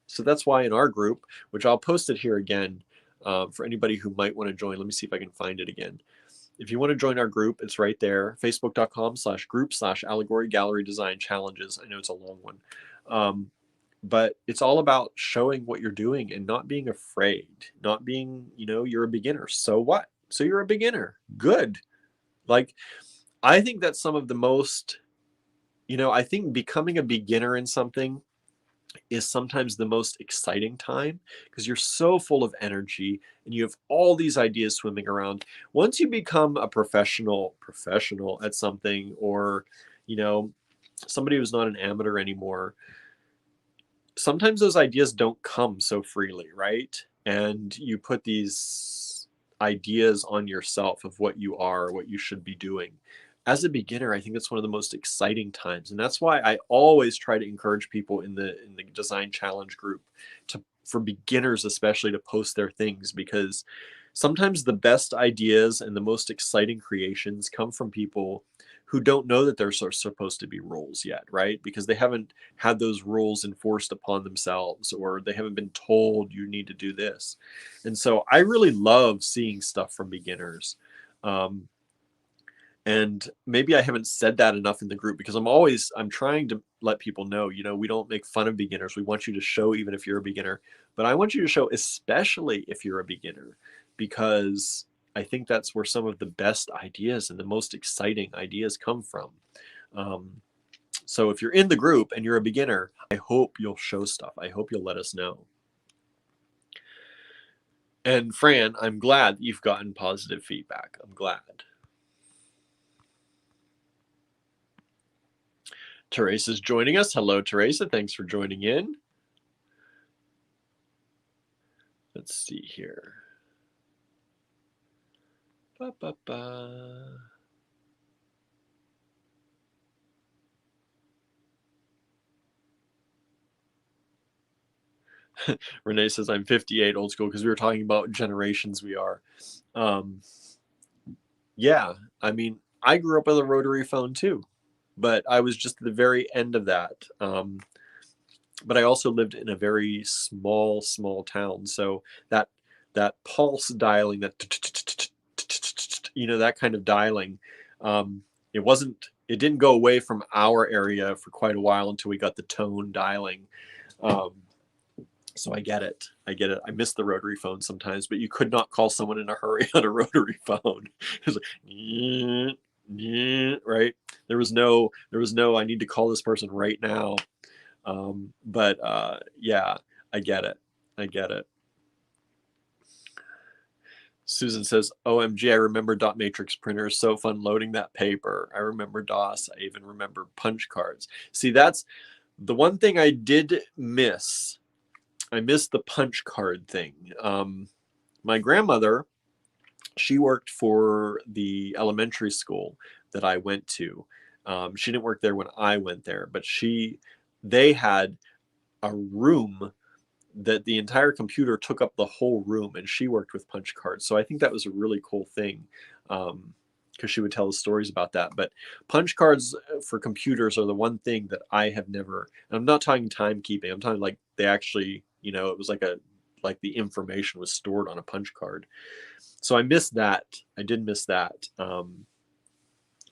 So that's why in our group, which I'll post it here again for anybody who might want to join. Let me see if I can find it again. If you want to join our group, it's right there, facebook.com/group/allegory gallery design challenges. I know it's a long one. But it's all about showing what you're doing and not being afraid, not being, you're a beginner. So what? So you're a beginner. Good. Like, I think that's some of the most, I think becoming a beginner in something is sometimes the most exciting time, because you're so full of energy and you have all these ideas swimming around. Once you become a professional at something, or, somebody who's not an amateur anymore, sometimes those ideas don't come so freely, right? And you put these ideas on yourself of what you are, what you should be doing. As a beginner, I think that's one of the most exciting times. And that's why I always try to encourage people in the design challenge group for beginners especially, to post their things, because sometimes the best ideas and the most exciting creations come from people who don't know that there's supposed to be rules yet, right? Because they haven't had those rules enforced upon themselves, or they haven't been told you need to do this. And so I really love seeing stuff from beginners. And maybe I haven't said that enough in the group, because I'm trying to let people know, we don't make fun of beginners. We want you to show even if you're a beginner, but I want you to show especially if you're a beginner, because I think that's where some of the best ideas and the most exciting ideas come from. So if you're in the group and you're a beginner, I hope you'll show stuff. I hope you'll let us know. And Fran, I'm glad you've gotten positive feedback. I'm glad. Teresa's joining us. Hello, Teresa. Thanks for joining in. Let's see here. Renee says, I'm 58, old school, because we were talking about generations we are. Yeah, I mean, I grew up with a rotary phone too, but I was just at the very end of that. But I also lived in a very small town. So that pulse dialing, that, that kind of dialing, it didn't go away from our area for quite a while until we got the tone dialing. So I get it. I miss the rotary phone sometimes, but you could not call someone in a hurry on a rotary phone. It was like, right? There was no, I need to call this person right now. But yeah, I get it. Susan says, OMG, I remember dot matrix printers. So fun loading that paper. I remember DOS. I even remember punch cards. See, that's the one thing I did miss. I missed the punch card thing. My grandmother, she worked for the elementary school that I went to. She didn't work there when I went there, but they had a room that the entire computer took up the whole room, and she worked with punch cards. So I think that was a really cool thing, because she would tell us stories about that. But punch cards for computers are the one thing that I have never, and I'm not talking timekeeping, I'm talking like they actually, it was like the information was stored on a punch card. So I missed that. I did miss that.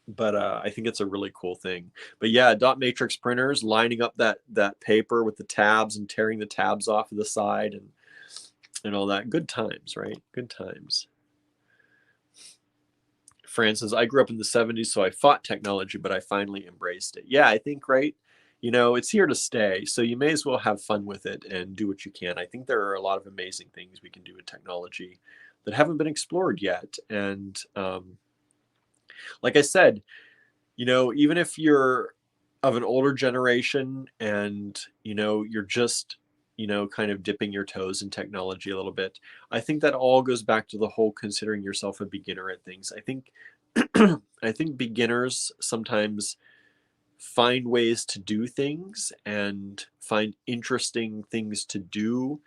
But I think it's a really cool thing. But yeah, dot matrix printers, lining up that paper with the tabs and tearing the tabs off of the side and all that. Good times, right? Good times. Fran says, I grew up in the 70s, so I fought technology, but I finally embraced it. Yeah, I think, right? It's here to stay, so you may as well have fun with it and do what you can. I think there are a lot of amazing things we can do with technology that haven't been explored yet. And like I said, even if you're of an older generation and, you're just, kind of dipping your toes in technology a little bit, I think that all goes back to the whole considering yourself a beginner at things. I think, I think beginners sometimes find ways to do things and find interesting things to do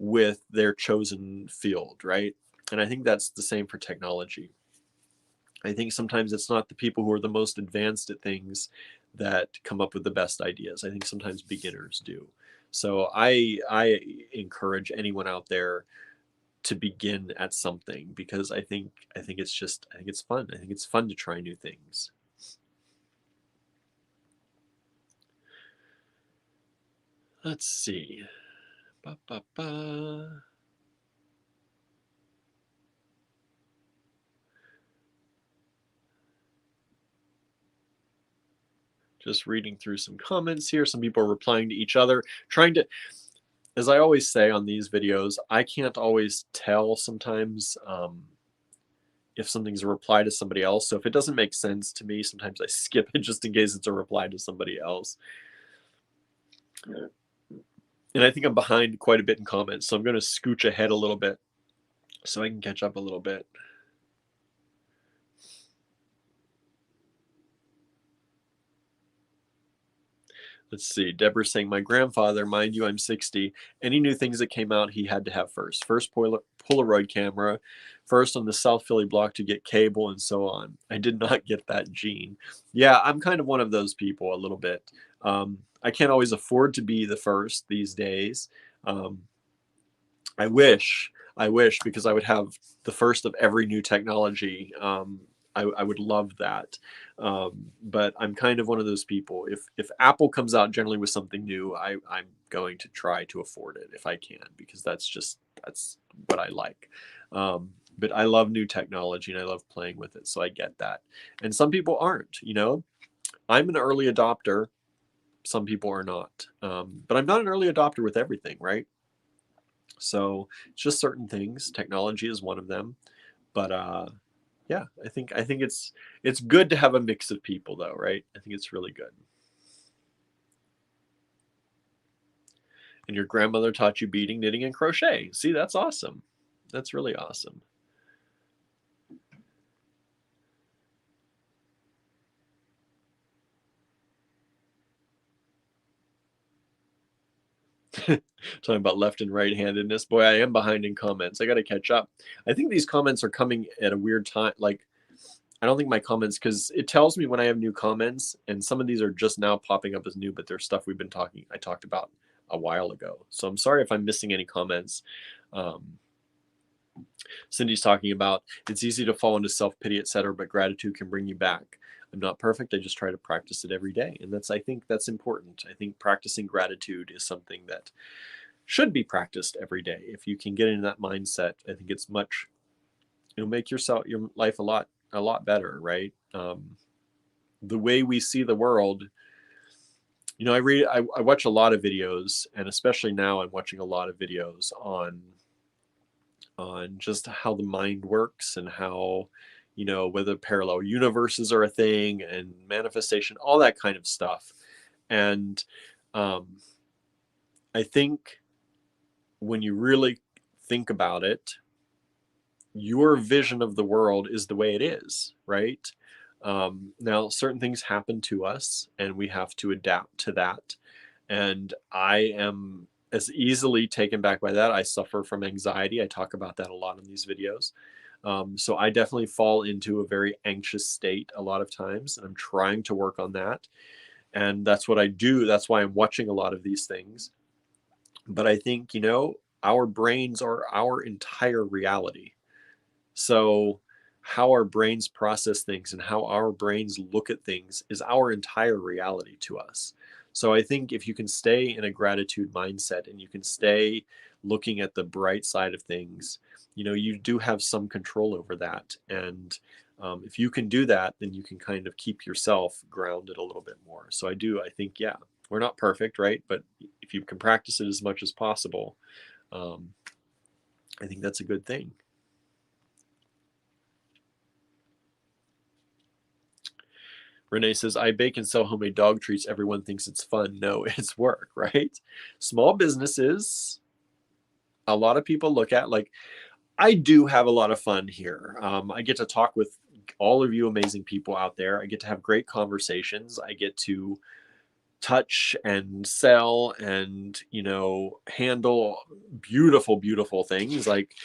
with their chosen field, right? And I think that's the same for technology. I think sometimes it's not the people who are the most advanced at things that come up with the best ideas. I think sometimes beginners do. So I encourage anyone out there to begin at something, because I think it's fun. I think it's fun to try new things. Let's see. Ba, ba, ba. Just reading through some comments here. Some people are replying to each other, trying to, as I always say on these videos, I can't always tell sometimes if something's a reply to somebody else. So if it doesn't make sense to me, sometimes I skip it just in case it's a reply to somebody else. And I think I'm behind quite a bit in comments, so I'm going to scooch ahead a little bit so I can catch up a little bit. Let's see. Deborah's saying, my grandfather, mind you, I'm 60. Any new things that came out, he had to have first. First Polaroid camera, first on the South Philly block to get cable, and so on. I did not get that gene. Yeah, I'm kind of one of those people a little bit. I can't always afford to be the first these days. I wish, because I would have the first of every new technology. I would love that. But I'm kind of one of those people. If Apple comes out generally with something new, I'm going to try to afford it if I can, because that's what I like. But I love new technology and I love playing with it, so I get that. And some people aren't. I'm an early adopter. Some people are not. But I'm not an early adopter with everything, right? So it's just certain things. Technology is one of them. But yeah, I think it's good to have a mix of people, though, right? I think it's really good. And your grandmother taught you beading, knitting, and crochet. See, that's awesome. That's really awesome. Talking about left and right handedness. Boy, I am behind in comments. I got to catch up. I think these comments are coming at a weird time. Like, I don't think my comments, because it tells me when I have new comments, and some of these are just now popping up as new, but they're stuff I talked about a while ago. So I'm sorry if I'm missing any comments. Cindy's talking about, it's easy to fall into self-pity, etc., but gratitude can bring you back. I'm not perfect. I just try to practice it every day. And I think that's important. I think practicing gratitude is something that should be practiced every day. If you can get into that mindset, I think it'll make your life a lot better, right? The way we see the world, I watch a lot of videos, and especially now I'm watching a lot of videos on just how the mind works, and how, whether parallel universes are a thing, and manifestation, all that kind of stuff. And I think when you really think about it, your vision of the world is the way it is, right? Now, certain things happen to us, and we have to adapt to that. And I am as easily taken back by that. I suffer from anxiety. I talk about that a lot in these videos. So I definitely fall into a very anxious state a lot of times, and I'm trying to work on that. And that's what I do. That's why I'm watching a lot of these things. But I think, our brains are our entire reality. So how our brains process things and how our brains look at things is our entire reality to us. So I think if you can stay in a gratitude mindset, and you can stay looking at the bright side of things, you do have some control over that. And if you can do that, then you can kind of keep yourself grounded a little bit more. So I think, yeah, we're not perfect, right? But if you can practice it as much as possible, I think that's a good thing. Renee says, I bake and sell homemade dog treats. Everyone thinks it's fun. No, it's work, right? Small businesses, a lot of people look at, like, I do have a lot of fun here. I get to talk with all of you amazing people out there. I get to have great conversations. I get to touch and sell and, you know, handle beautiful, beautiful things like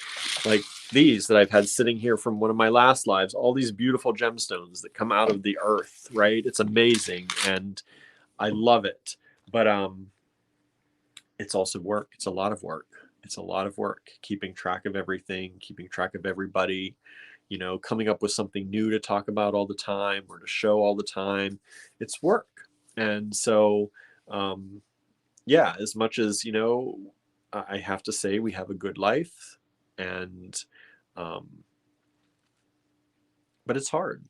these that I've had sitting here from one of my last lives, all these beautiful gemstones that come out of the earth, right? It's amazing and I love it. But it's also work. It's a lot of work. It's a lot of work keeping track of everything, keeping track of everybody, you know, coming up with something new to talk about all the time or to show all the time. It's work. And so, yeah, as much as, you know, I have to say we have a good life and, um, but it's hard.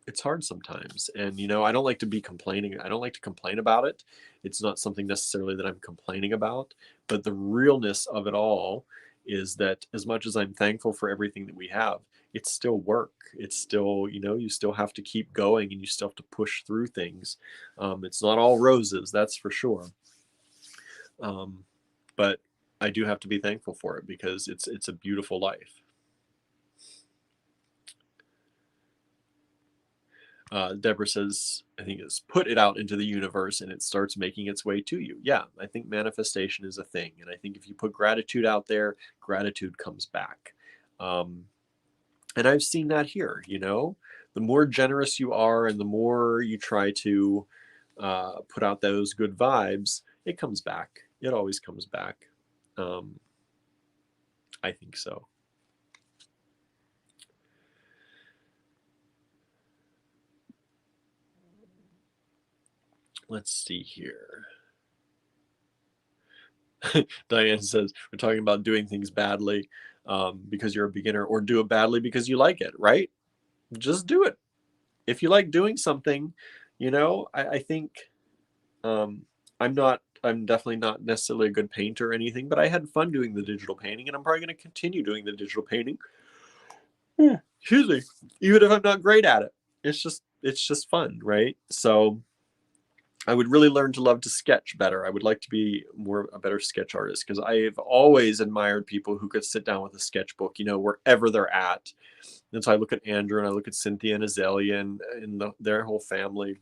It's hard sometimes. And, you know, I don't like to be complaining. I don't like to complain about it. It's not something necessarily that I'm complaining about, but the realness of it all is that as much as I'm thankful for everything that we have, it's still work. It's still, you know, you still have to keep going and you still have to push through things. It's not all roses, that's for sure. But I do have to be thankful for it because it's a beautiful life. Deborah says, I think it's put it out into the universe and it starts making its way to you. Yeah, I think manifestation is a thing. And I think if you put gratitude out there, gratitude comes back. And I've seen that here, you know, the more generous you are and the more you try to put out those good vibes, it comes back. It always comes back. I think so. Let's see here. Diane says, we're talking about doing things badly because you're a beginner, or do it badly because you like it, right? Just do it. If you like doing something, you know, I think I'm definitely not necessarily a good painter or anything, but I had fun doing the digital painting and I'm probably going to continue doing the digital painting. Excuse me. Even if I'm not great at it. It's just fun, right? So I would really learn to love to sketch better. I would like to be a better sketch artist because I've always admired people who could sit down with a sketchbook, you know, wherever they're at. And so I look at Andrew and I look at Cynthia and Azalea and their whole family.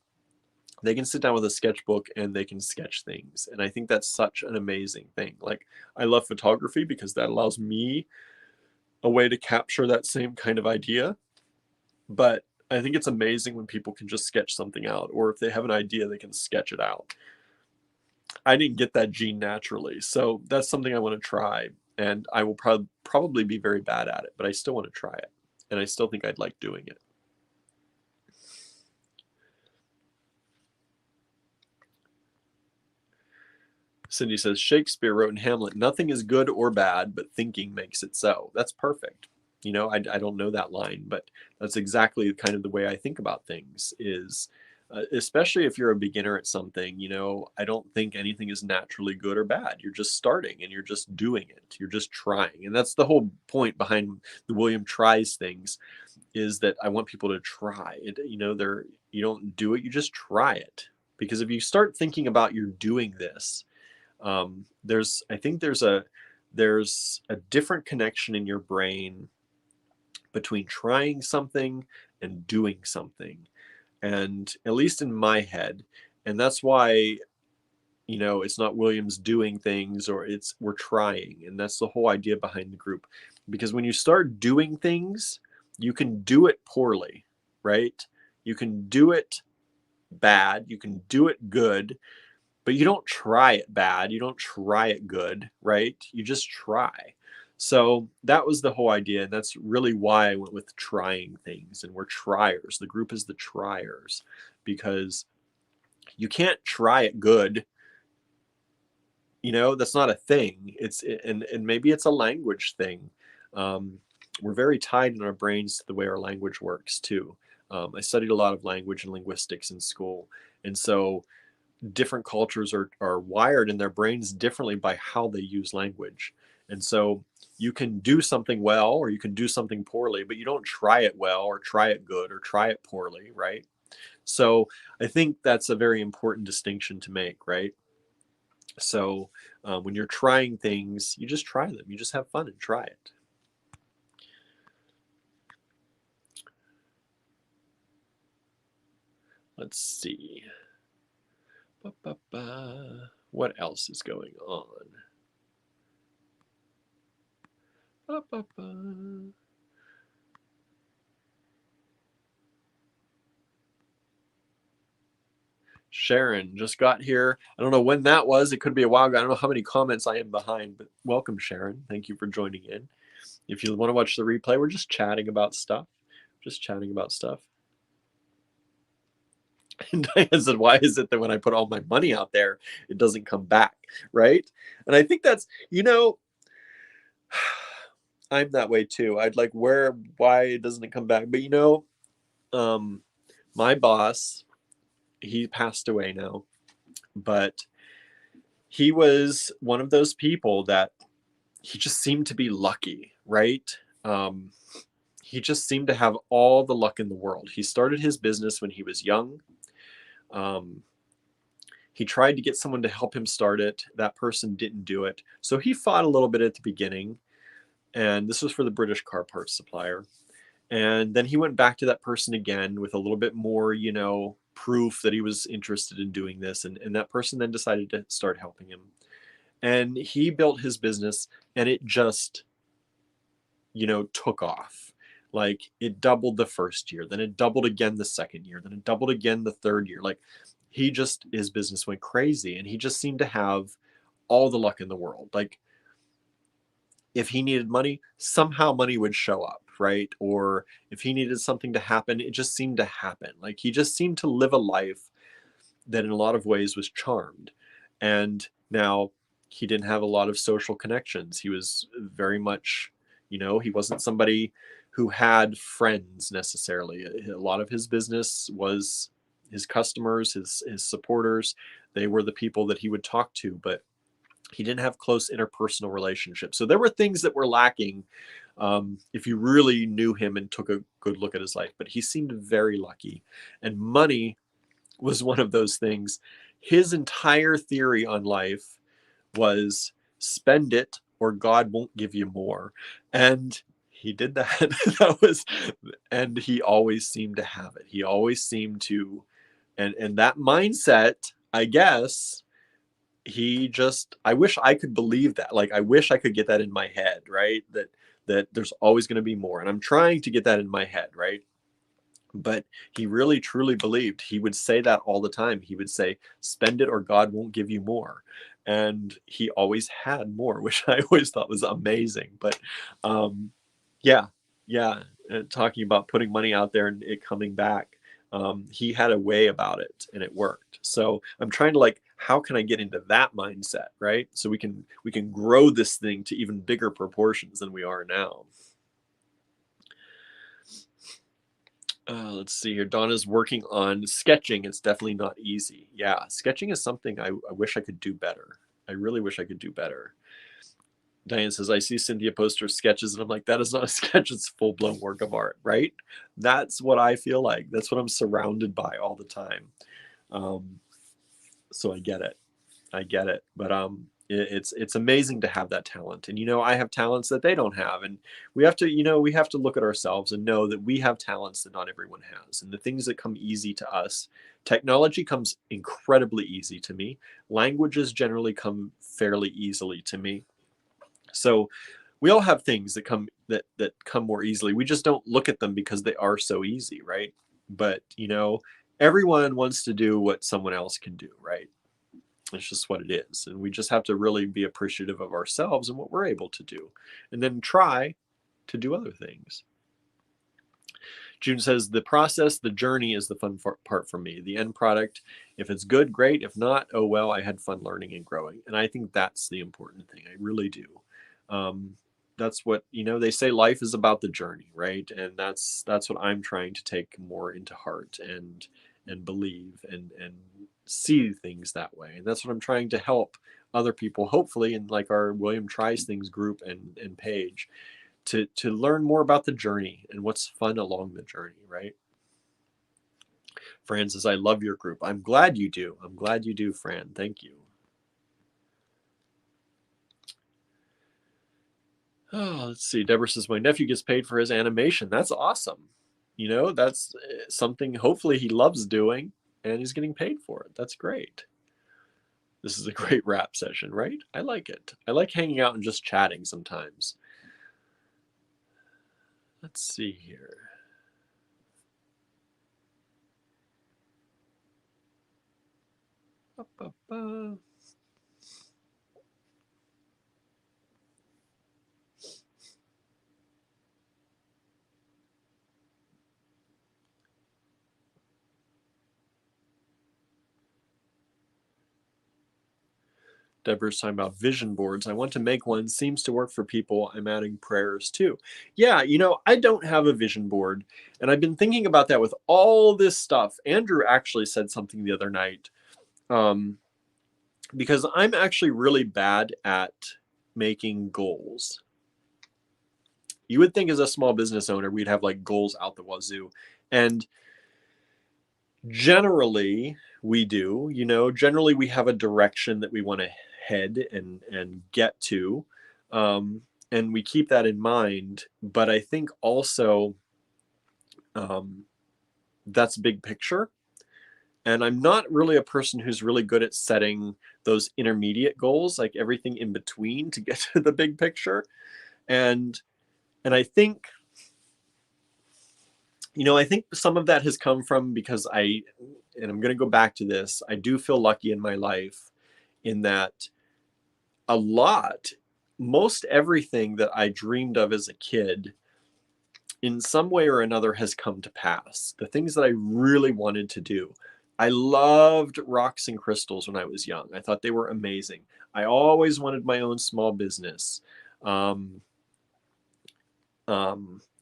They can sit down with a sketchbook and they can sketch things. And I think that's such an amazing thing. Like, I love photography because that allows me a way to capture that same kind of idea. But I think it's amazing when people can just sketch something out, or if they have an idea, they can sketch it out. I didn't get that gene naturally, so that's something I want to try, and I will probably be very bad at it, but I still want to try it, and I still think I'd like doing it. Cindy says, Shakespeare wrote in Hamlet, nothing is good or bad, but thinking makes it so. That's perfect. You know, I don't know that line, but that's exactly kind of the way I think about things is, especially if you're a beginner at something, you know, I don't think anything is naturally good or bad. You're just starting and you're just doing it. You're just trying. And that's the whole point behind the William tries things, is that I want people to try it. You know, you don't do it, you just try it. Because if you start thinking about you're doing this, I think there's a different connection in your brain between trying something and doing something, and at least in my head. And that's why, you know, it's not Williams doing things, or we're trying. And that's the whole idea behind the group, because when you start doing things, you can do it poorly, right? You can do it bad, you can do it good, but you don't try it bad, you don't try it good, right? You just try. So that was the whole idea, and that's really why I went with trying things. And we're triers. The group is the triers, because you can't try it good. You know, that's not a thing. And maybe it's a language thing. We're very tied in our brains to the way our language works too. I studied a lot of language and linguistics in school, and so different cultures are wired in their brains differently by how they use language. And so you can do something well or you can do something poorly, but you don't try it well or try it good or try it poorly, right? So I think that's a very important distinction to make, right? So when you're trying things, you just try them. You just have fun and try it. Let's see. What else is going on? Sharon just got here. I don't know when that was. It could be a while ago. I don't know how many comments I am behind, but welcome, Sharon. Thank you for joining in. If you want to watch the replay, we're just chatting about stuff. Just chatting about stuff. And Diane said, why is it that when I put all my money out there, it doesn't come back, right? And I think that's, I'm that way too. I'd like, why doesn't it come back? But my boss, he passed away now, but he was one of those people that he just seemed to be lucky, right? He just seemed to have all the luck in the world. He started his business when he was young. He tried to get someone to help him start it. That person didn't do it. So he fought a little bit at the beginning. And this was for the British car parts supplier. And then he went back to that person again with a little bit more, proof that he was interested in doing this. And that person then decided to start helping him. And he built his business and it just, took off. Like it doubled the first year, then it doubled again the second year, then it doubled again the third year. Like his business went crazy and he just seemed to have all the luck in the world. Like if he needed money, somehow money would show up, right? Or if he needed something to happen, it just seemed to happen. Like he just seemed to live a life that in a lot of ways was charmed. And now he didn't have a lot of social connections. He was very much, he wasn't somebody who had friends necessarily. A lot of his business was his customers, his supporters. They were the people that he would talk to, but he didn't have close interpersonal relationships. So there were things that were lacking if you really knew him and took a good look at his life. But he seemed very lucky. And money was one of those things. His entire theory on life was spend it or God won't give you more. And he did that. And he always seemed to have it. He always seemed to, and that mindset, I guess, I wish I could believe that. Like, I wish I could get that in my head, right? That there's always going to be more. And I'm trying to get that in my head, right? But he really, truly believed. He would say that all the time. He would say, spend it or God won't give you more. And he always had more, which I always thought was amazing. But yeah. Talking about putting money out there and it coming back. He had a way about it and it worked. So I'm trying to how can I get into that mindset, right? So we can grow this thing to even bigger proportions than we are now. Let's see here. Donna's working on sketching. It's definitely not easy. Yeah, sketching is something I wish I could do better. I really wish I could do better. Diane says, I see Cynthia post her sketches and I'm like, that is not a sketch. It's full-blown work of art, right? That's what I feel like. That's what I'm surrounded by all the time. So I get it. But it's amazing to have that talent. And, I have talents that they don't have. And we have to look at ourselves and know that we have talents that not everyone has. And the things that come easy to us, technology comes incredibly easy to me. Languages generally come fairly easily to me. So we all have things that come more easily. We just don't look at them because they are so easy, right? But, everyone wants to do what someone else can do, right? It's just what it is. And we just have to really be appreciative of ourselves and what we're able to do. And then try to do other things. June says, the process, the journey is the fun part for me. The end product, if it's good, great. If not, oh well, I had fun learning and growing. And I think that's the important thing. I really do. That's what, they say life is about the journey, right? And that's what I'm trying to take more into heart and believe and see things that way. And that's what I'm trying to help other people, hopefully, in our William Tries Things group and page, to learn more about the journey and what's fun along the journey, right? Fran says, I love your group. I'm glad you do. I'm glad you do, Fran. Thank you. Oh, let's see. Deborah says, my nephew gets paid for his animation. That's awesome. That's something hopefully he loves doing and he's getting paid for it. That's great. This is a great rap session, right? I like it. I like hanging out and just chatting sometimes. Let's see here. Deborah's talking about vision boards. I want to make one. Seems to work for people. I'm adding prayers too. Yeah, you know, I don't have a vision board. And I've been thinking about that with all this stuff. Andrew actually said something the other night. Because I'm actually really bad at making goals. You would think as a small business owner, we'd have like goals out the wazoo. And generally we do, you know, generally we have a direction that we want to head and get to. And we keep that in mind. But I think also that's big picture. And I'm not really a person who's really good at setting those intermediate goals, like everything in between to get to the big picture. And I think, you know, I think some of that has come from because and I'm going to go back to this, I do feel lucky in my life in that most everything that I dreamed of as a kid in some way or another has come to pass. The things that I really wanted to do. I loved rocks and crystals when I was young. I thought they were amazing. I always wanted my own small business. I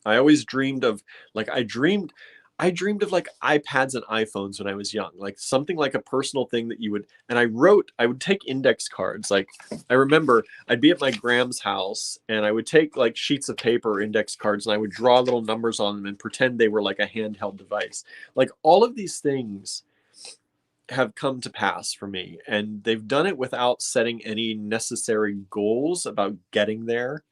always dreamed of like I dreamed of like iPads and iPhones when I was young, like something like a personal thing that you would. And I would take index cards. Like I remember I'd be at my Gram's house and I would take like sheets of paper or index cards and I would draw little numbers on them and pretend they were like a handheld device. Like all of these things have come to pass for me, and they've done it without setting any necessary goals about getting there.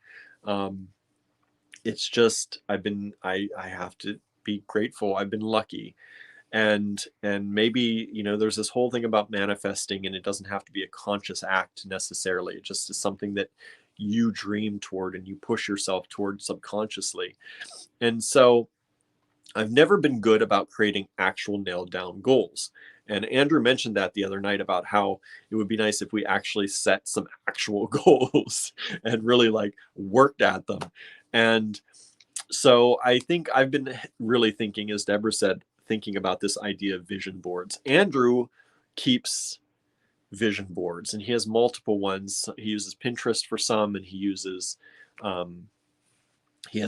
It's just I have to be grateful. I've been lucky. And maybe, you know, there's this whole thing about manifesting, and it doesn't have to be a conscious act necessarily. It just is something that you dream toward and you push yourself toward subconsciously. And so I've never been good about creating actual nailed down goals. And Andrew mentioned that the other night about how it would be nice if we actually set some actual goals and really like worked at them. And so I think I've been really thinking, as Deborah said, thinking about this idea of vision boards. Andrew keeps vision boards and he has multiple ones. He uses Pinterest for some, and he has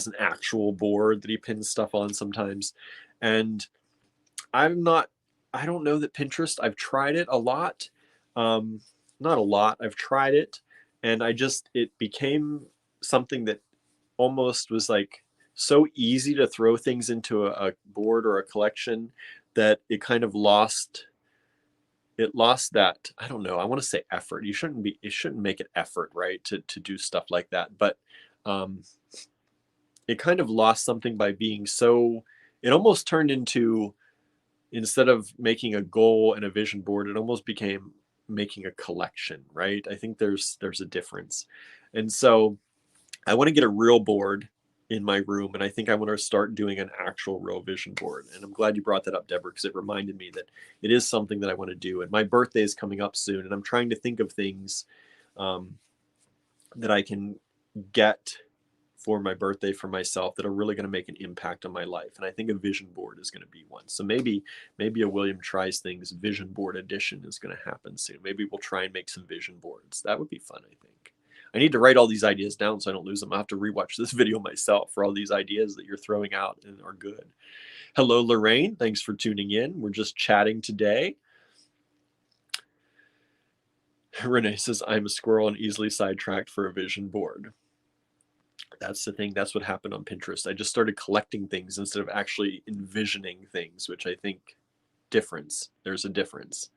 an actual board that he pins stuff on sometimes. And I don't know that Pinterest, I've tried it a lot. Not a lot, I've tried it. And it became something that almost was like so easy to throw things into a board or a collection that it kind of lost that, I don't know, I want to say effort. It shouldn't make it effort, right, to do stuff like that. But it kind of lost something by being so, it almost turned into, instead of making a goal and a vision board, it almost became making a collection, right? I think there's a difference. And so I want to get a real board in my room, and I think I want to start doing an actual real vision board. And I'm glad you brought that up, Deborah, because it reminded me that it is something that I want to do. And my birthday is coming up soon, and I'm trying to think of things that I can get for my birthday for myself that are really going to make an impact on my life. And I think a vision board is going to be one. So maybe a William Tries Things vision board edition is going to happen soon. Maybe we'll try and make some vision boards. That would be fun, I think. I need to write all these ideas down so I don't lose them. I have to rewatch this video myself for all these ideas that you're throwing out and are good. Hello, Lorraine. Thanks for tuning in. We're just chatting today. Renee says, I'm a squirrel and easily sidetracked for a vision board. That's the thing. That's what happened on Pinterest. I just started collecting things instead of actually envisioning things, which I think there's a difference.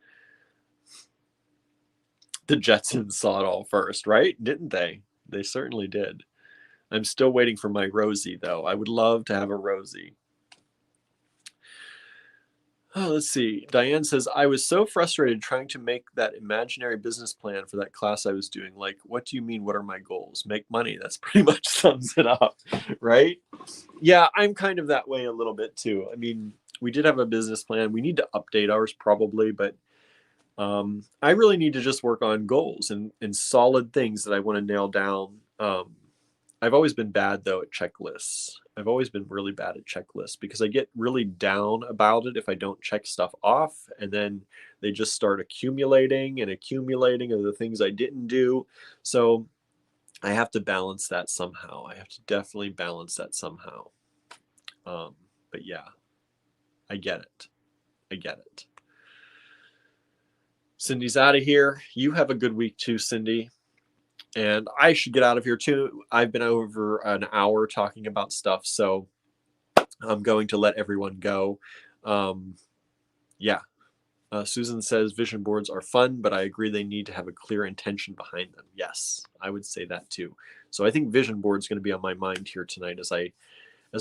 The Jetsons saw it all first, right? Didn't they? They certainly did. I'm still waiting for my Rosie, though. I would love to have a Rosie. Oh, let's see. Diane says, I was so frustrated trying to make that imaginary business plan for that class I was doing. Like, what do you mean? What are my goals? Make money. That's pretty much sums it up, right? Yeah, I'm kind of that way a little bit too. I mean, we did have a business plan. We need to update ours probably, but I really need to just work on goals and solid things that I want to nail down. I've always been bad though at checklists. I've always been really bad at checklists because I get really down about it if I don't check stuff off, and then they just start accumulating and accumulating of the things I didn't do. So I have to balance that somehow. I have to definitely balance that somehow. But yeah, I get it. I get it. Cindy's out of here. You have a good week too, Cindy. And I should get out of here too. I've been over an hour talking about stuff, so I'm going to let everyone go. Yeah. Susan says vision boards are fun, but I agree they need to have a clear intention behind them. Yes, I would say that too. So I think vision board is going to be on my mind here tonight as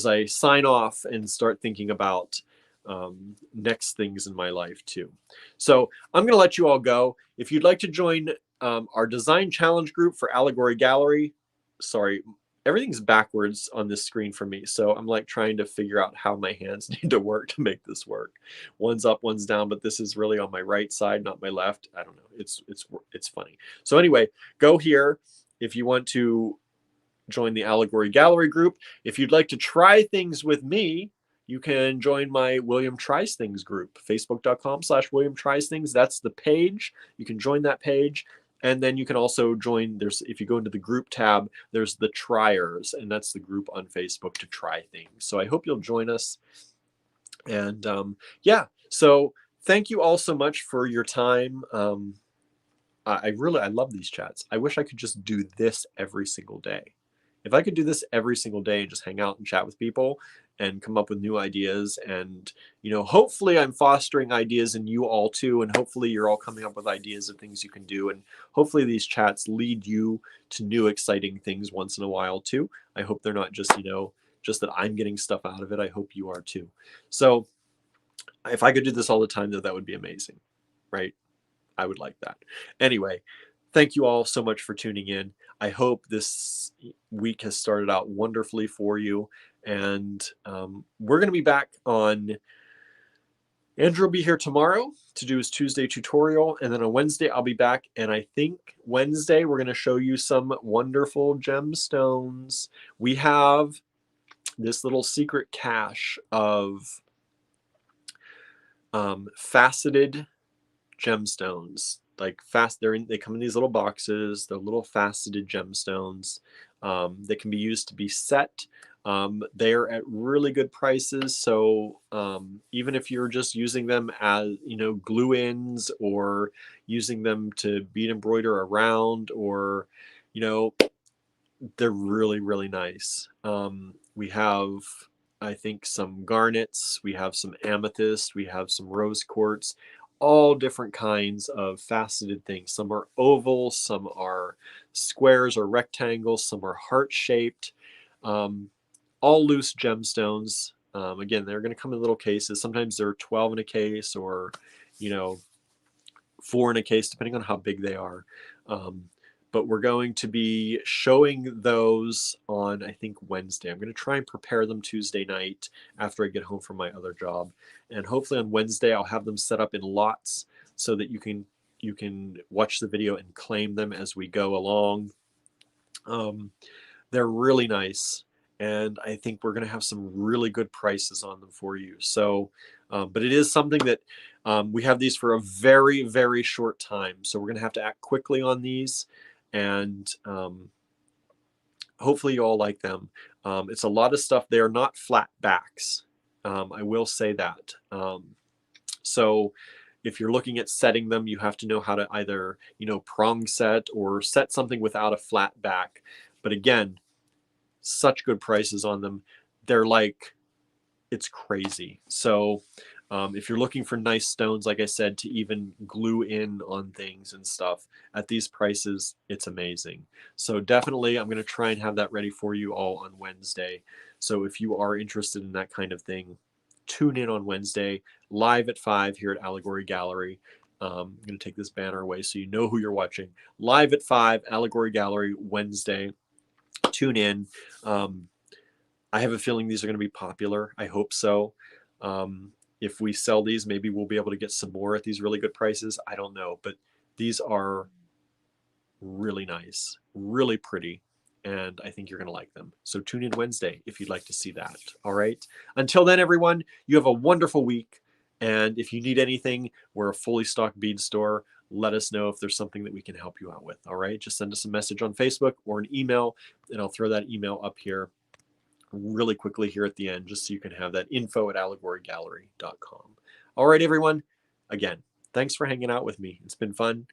I sign off and start thinking about next things in my life too. So I'm going to let you all go. If you'd like to join our design challenge group for Allegory Gallery, sorry, everything's backwards on this screen for me. So I'm like trying to figure out how my hands need to work to make this work. One's up, one's down, but this is really on my right side, not my left. I don't know. It's funny. So anyway, go here if you want to join the Allegory Gallery group. If you'd like to try things with me, you can join my William Tries Things group, facebook.com/William Tries Things. That's the page. You can join that page. And then you can also join, if you go into the group tab, there's the Triers, and that's the group on Facebook to try things. So I hope you'll join us. And yeah, so thank you all so much for your time. I love these chats. I wish I could just do this every single day. If I could do this every single day and just hang out and chat with people and come up with new ideas, and hopefully I'm fostering ideas in you all too, and hopefully you're all coming up with ideas of things you can do, and hopefully these chats lead you to new exciting things once in a while too. I hope they're not just just that I'm getting stuff out of it. I hope you are too. So if I could do this all the time, though, that would be amazing, right? I would like that. Anyway, thank you all so much for tuning in. I hope this week has started out wonderfully for you. And we're going to be back on, Andrew will be here tomorrow to do his Tuesday tutorial. And then on Wednesday, I'll be back. And I think Wednesday, we're going to show you some wonderful gemstones. We have this little secret cache of faceted gemstones. Like they come in these little boxes. They're little faceted gemstones. They can be used to be set. They're at really good prices. So even if you're just using them as glue-ins, or using them to bead embroider around, or they're really, really nice. We have, I think, some garnets. We have some amethyst. We have some rose quartz. All different kinds of faceted things. Some are oval, some are squares or rectangles, some are heart-shaped. All loose gemstones. Again, they're going to come in little cases. Sometimes they're 12 in a case, or 4 in a case, depending on how big they are. But we're going to be showing those on, I think, Wednesday. I'm going to try and prepare them Tuesday night after I get home from my other job. And hopefully on Wednesday, I'll have them set up in lots so that you can watch the video and claim them as we go along. They're really nice. And I think we're going to have some really good prices on them for you. So, but it is something that we have these for a very, very short time. So we're going to have to act quickly on these. And hopefully you all like them. It's a lot of stuff. They are not flat backs. I will say that. So if you're looking at setting them, you have to know how to either, prong set or set something without a flat back. But again, such good prices on them. They're like, it's crazy. So if you're looking for nice stones, like I said, to even glue in on things and stuff at these prices, it's amazing. So definitely I'm going to try and have that ready for you all on Wednesday. So if you are interested in that kind of thing, tune in on Wednesday, live at 5 here at Allegory Gallery. I'm going to take this banner away so you know who you're watching. Live at 5, Allegory Gallery, Wednesday. Tune in. I have a feeling these are going to be popular. I hope so. If we sell these, maybe we'll be able to get some more at these really good prices. I don't know, but these are really nice, really pretty, and I think you're going to like them. So tune in Wednesday if you'd like to see that. All right. Until then, everyone, you have a wonderful week. And if you need anything, we're a fully stocked bead store. Let us know if there's something that we can help you out with. All right. Just send us a message on Facebook or an email, and I'll throw that email up here really quickly here at the end, just so you can have that info at allegorygallery.com. All right, everyone. Again, thanks for hanging out with me. It's been fun.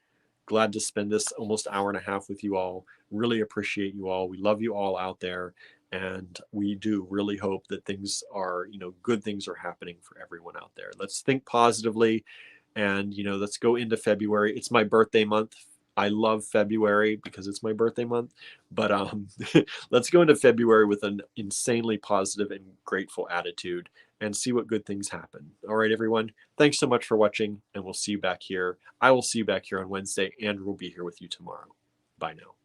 Glad to spend this almost hour and a half with you all. Really appreciate you all. We love you all out there. And we do really hope that things are, good things are happening for everyone out there. Let's think positively, and, let's go into February. It's my birthday month. I love February because it's my birthday month, but let's go into February with an insanely positive and grateful attitude and see what good things happen. All right, everyone. Thanks so much for watching, and we'll see you back here. I will see you back here on Wednesday. Andrew will be here with you tomorrow. Bye now.